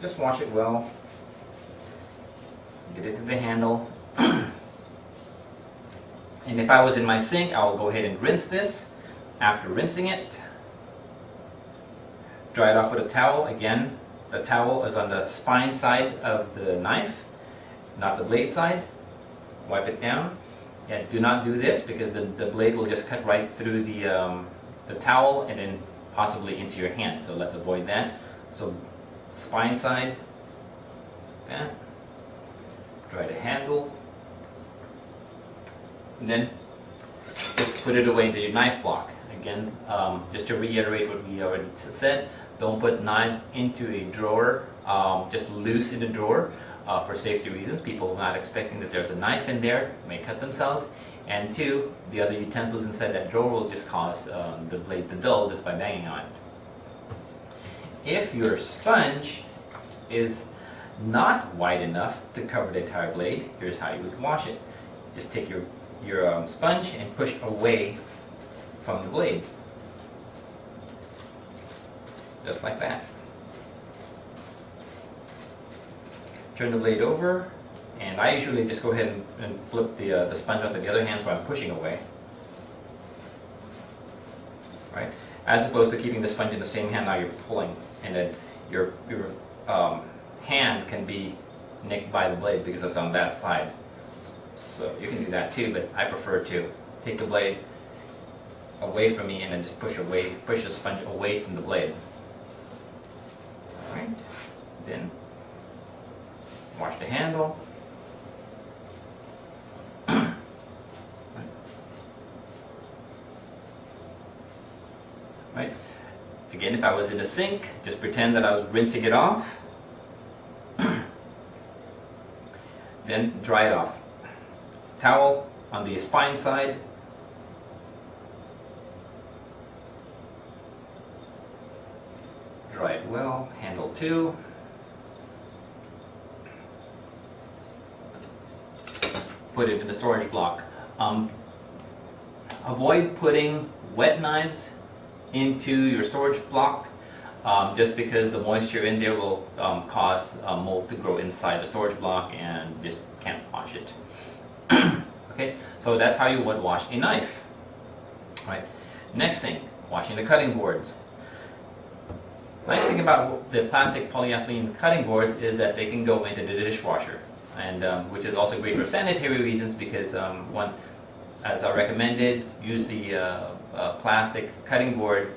just wash it well. Get it to the handle. And if I was in my sink, I will go ahead and rinse this. After rinsing it, dry it off with a towel. Again, the towel is on the spine side of the knife, not the blade side. Wipe it down. And do not do this because the blade will just cut right through the towel and then possibly into your hand. So let's avoid that. So spine side, that. Dry the handle. And then just put it away into your knife block. Again, just to reiterate what we already said, don't put knives into a drawer, just loose in the drawer for safety reasons. People are not expecting that there's a knife in there, may cut themselves. And two, the other utensils inside that drawer will just cause the blade to dull just by banging on it. If your sponge is not wide enough to cover the entire blade, here's how you would wash it. Just take your sponge and push away from the blade. Just like that. Turn the blade over, and I usually just go ahead and flip the sponge onto the other hand so I'm pushing away. Right? As opposed to keeping the sponge in the same hand, now you're pulling, and then your hand can be nicked by the blade because it's on that side. So you can do that too, but I prefer to take the blade away from me and then just push the sponge away from the blade. Alright, then wash the handle. Right. Again, if I was in a sink, just pretend that I was rinsing it off. Then dry it off. Towel on the spine side. Dry it well. Handle too. Put it in the storage block. Avoid putting wet knives into your storage block just because the moisture in there will cause mold to grow inside the storage block and just can't wash it. Okay, so that's how you would wash a knife. Right. Next thing, washing the cutting boards. Nice thing about the plastic polyethylene cutting boards is that they can go into the dishwasher, and which is also great for sanitary reasons because one, as I recommended, use the plastic cutting board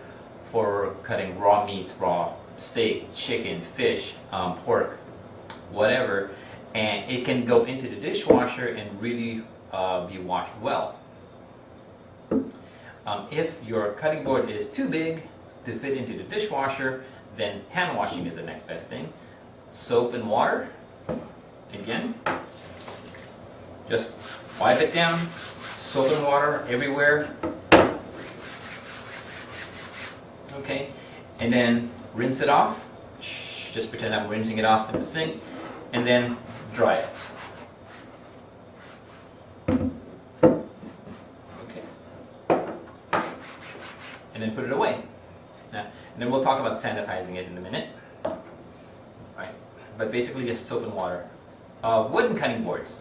for cutting raw meats, raw steak, chicken, fish, pork, whatever, and it can go into the dishwasher and really be washed well. If your cutting board is too big to fit into the dishwasher, then hand washing is the next best thing. Soap and water, again, just wipe it down, soap and water everywhere. Okay, and then rinse it off. Just pretend I'm rinsing it off in the sink, and then dry it. Okay, and then put it away. Now, and then we'll talk about sanitizing it in a minute. Right, but basically just soap and water. Wooden cutting boards.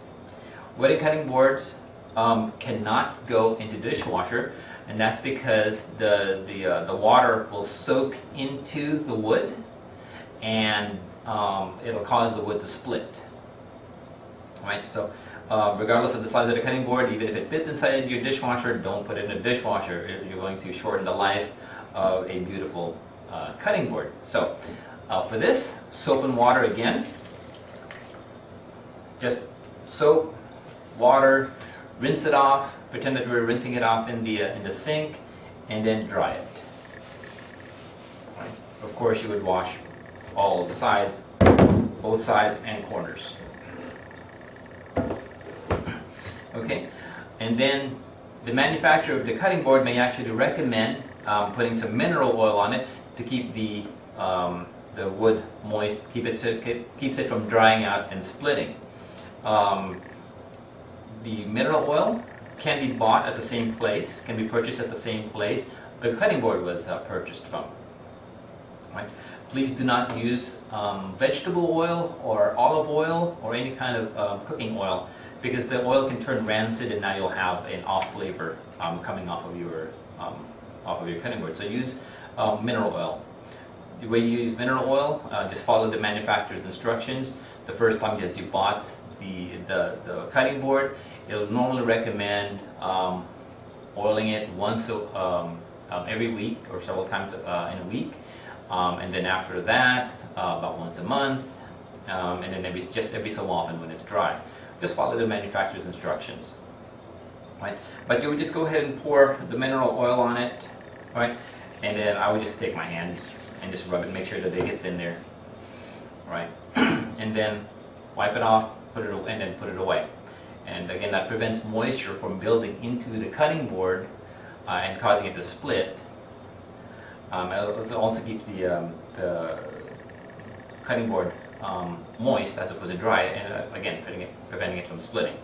Wooden cutting boards cannot go into the dishwasher. And that's because the water will soak into the wood, and it'll cause the wood to split. Right. So, regardless of the size of the cutting board, even if it fits inside your dishwasher, don't put it in a dishwasher. You're going to shorten the life of a beautiful cutting board. So, for this, soap and water again. Just soap, water, rinse it off, pretend that we're rinsing it off in the sink, and then dry it. Right. Of course, you would wash all the sides, both sides and corners. Okay, and then the manufacturer of the cutting board may actually recommend putting some mineral oil on it to keep the wood moist, keeps it from drying out and splitting. The mineral oil can be bought at the same place, can be purchased at the same place the cutting board was purchased from. Right? Please do not use vegetable oil or olive oil or any kind of cooking oil, because the oil can turn rancid and now you'll have an off flavor coming off of your cutting board. So use mineral oil. The way you use mineral oil, just follow the manufacturer's instructions. The first time that you bought the cutting board, it'll normally recommend oiling it once every week or several times in a week, and then after that about once a month, and then every so often when it's dry. Just follow the manufacturer's instructions. Right? But you would just go ahead and pour the mineral oil on it, right? And then I would just take my hand and just rub it, make sure that it gets in there, right? And then wipe it off, and then put it away. And again, that prevents moisture from building into the cutting board and causing it to split. It also keeps the cutting board moist as opposed to dry, and again, preventing it from splitting.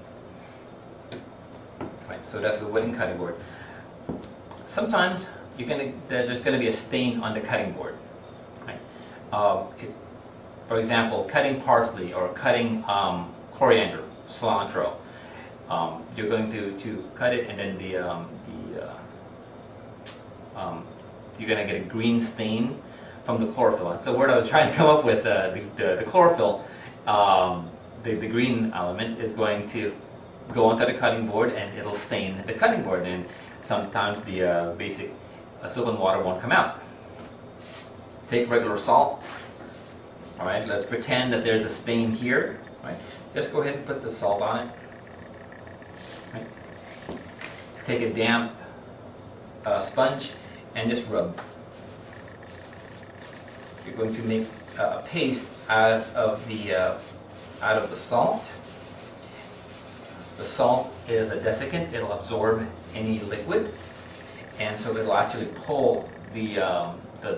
Right, so that's the wooden cutting board. Sometimes there's going to be a stain on the cutting board. Right? For example, cutting parsley or cutting coriander, cilantro. You're going to cut it, and then you're going to get a green stain from the chlorophyll. That's the word I was trying to come up with. The chlorophyll, the green element, is going to go onto the cutting board and it'll stain the cutting board, and sometimes the basic soap and water won't come out. Take regular salt. All right, let's pretend that there's a stain here. Right, just go ahead and put the salt on it. Right. Take a damp sponge and just rub. You're going to make a paste out of the salt. The salt is a desiccant; it'll absorb any liquid, and so it'll actually pull the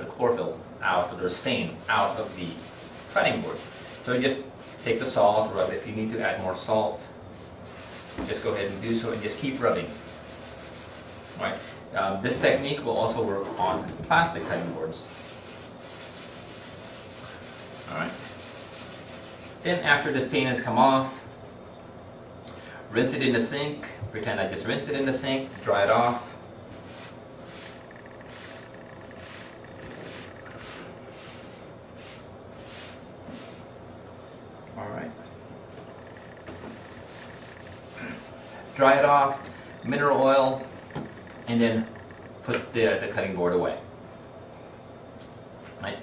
chlorophyll out, or the stain out of the cutting board. So you just take the salt, rub. If you need to add more salt, just go ahead and do so, and just keep rubbing. Right. This technique will also work on plastic cutting boards. All right. Then after the stain has come off, rinse it in the sink. Pretend I just rinsed it in the sink. Dry it off. All right. Dry it off. Mineral oil, and then put the cutting board away. Right.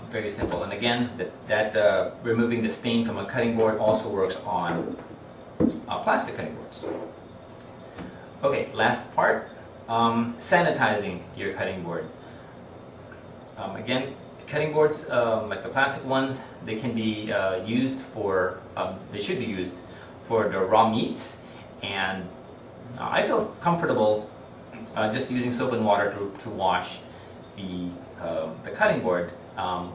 Very simple. And again, that removing the stain from a cutting board also works on plastic cutting boards. Okay, last part, sanitizing your cutting board. Again, cutting boards, like the plastic ones, they can be used for, they should be used for the raw meats, and I feel comfortable just using soap and water to wash the cutting board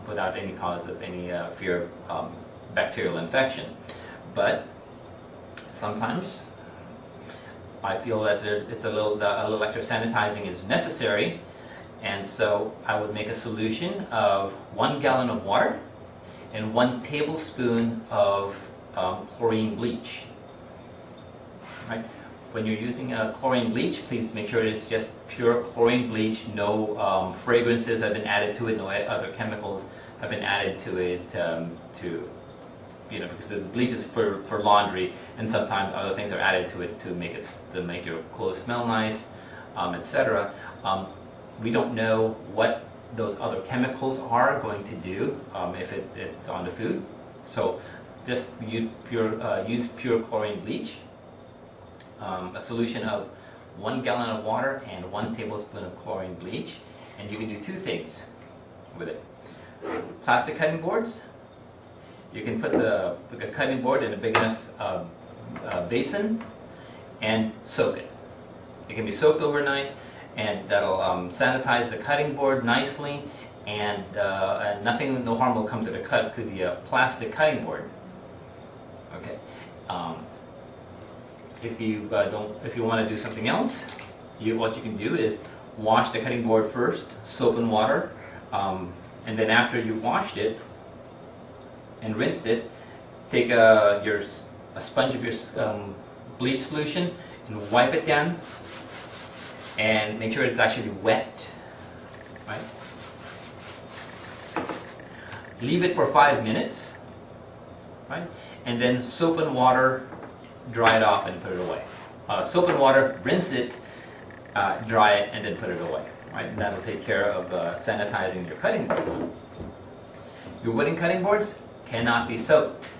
without any cause of any fear of bacterial infection. But sometimes I feel that it's a little extra sanitizing is necessary, and so I would make a solution of 1 gallon of water and 1 tablespoon of chlorine bleach. Right? When you're using chlorine bleach, please make sure it's just pure chlorine bleach. No fragrances have been added to it. No other chemicals have been added to it. Because the bleach is for laundry, and sometimes other things are added to it to make your clothes smell nice, etc. We don't know what those other chemicals are going to do if it's on the food. So just use pure chlorine bleach, a solution of 1 gallon of water and 1 tablespoon of chlorine bleach, and you can do 2 things with it. Plastic cutting boards. You can put the cutting board in a big enough basin and soak it. It can be soaked overnight, and that'll sanitize the cutting board nicely, and no harm will come to the plastic cutting board. Okay. If you want to do something else, what you can do is wash the cutting board first, soap and water, and then after you've washed it and rinsed it, take a sponge of your bleach solution and wipe it down, and make sure it's actually wet. Right? Leave it for 5 minutes, right? And then soap and water, dry it off and put it away. Soap and water, rinse it, dry it, and then put it away. Right? And that'll take care of sanitizing your cutting board. Your wooden cutting boards cannot be soaked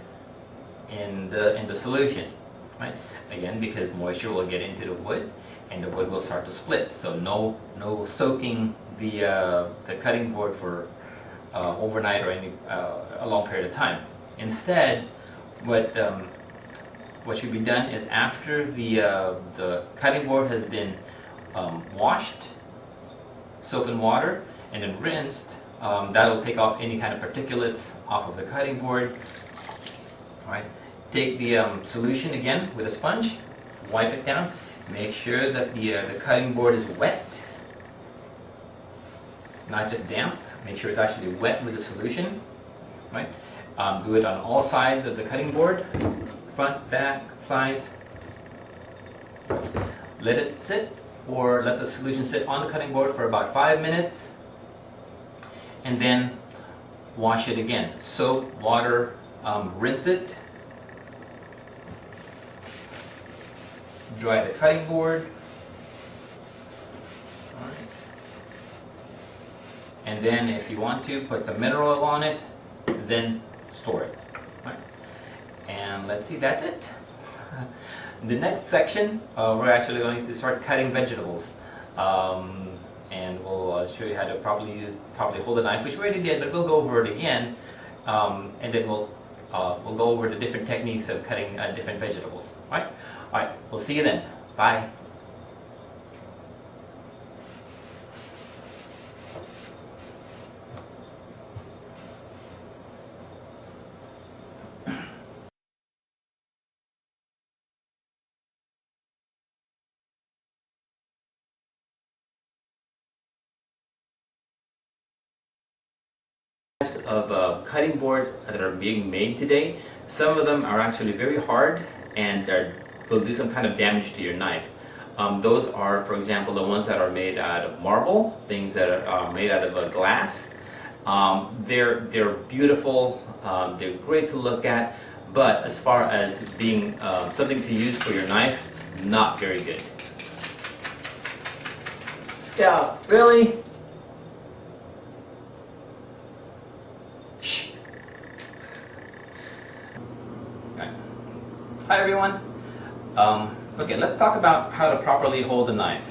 in the solution, right? Again, because moisture will get into the wood, and the wood will start to split. So no soaking the cutting board for overnight or a long period of time. Instead, what should be done is after the cutting board has been washed, soap and water, and then rinsed, that'll take off any kind of particulates off of the cutting board. All right. Take the solution again with a sponge, wipe it down, make sure that the cutting board is wet, not just damp. Make sure it's actually wet with the solution. Right? Do it on all sides of the cutting board, front, back, sides. Let the solution sit on the cutting board for about 5 minutes, and then wash it again. Soap, water, rinse it. Dry the cutting board. All right. And then if you want to, put some mineral oil on it, then store it. All right. And let's see, that's it. The next section, we're actually going to start cutting vegetables. And we'll show you how to properly hold a knife, which we already did, but we'll go over it again. And then we'll go over the different techniques of cutting different vegetables. All right? All right, we'll see you then. Bye. Types of cutting boards that are being made today. Some of them are actually very hard and will do some kind of damage to your knife. Those are, for example, the ones that are made out of marble, things that are made out of glass. They're beautiful, they're great to look at, but as far as being something to use for your knife, not very good. Scout, really? Shh. Right. Hi everyone. Okay, let's talk about how to properly hold a knife.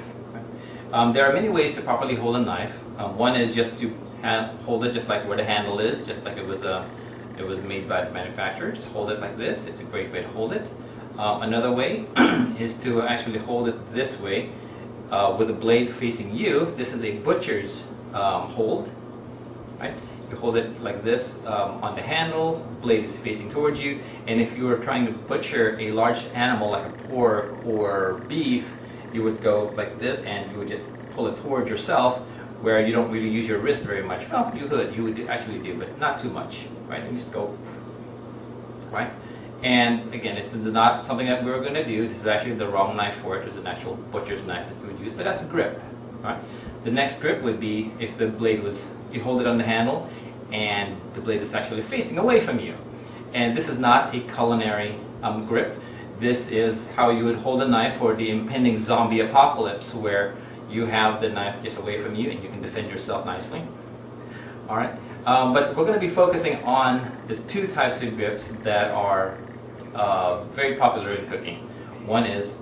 There are many ways to properly hold a knife. One is just to hold it just like where the handle is, just like it was made by the manufacturer. Just hold it like this. It's a great way to hold it. Another way is to actually hold it this way, with the blade facing you. This is a butcher's hold. Right? You hold it like this on the handle, blade is facing towards you, and if you were trying to butcher a large animal like a pork or beef, you would go like this and you would just pull it towards yourself, where you don't really use your wrist very much. Well, you would actually do, but not too much, right? You just go, right? And again, it's not something that we're going to do. This is actually the wrong knife for it. It's an actual butcher's knife that you would use, but that's a grip, right? The next grip would be if the blade was, you hold it on the handle and the blade is actually facing away from you. And this is not a culinary grip. This is how you would hold a knife for the impending zombie apocalypse, where you have the knife just away from you and you can defend yourself nicely. Alright, But we're going to be focusing on the two types of grips that are very popular in cooking. One is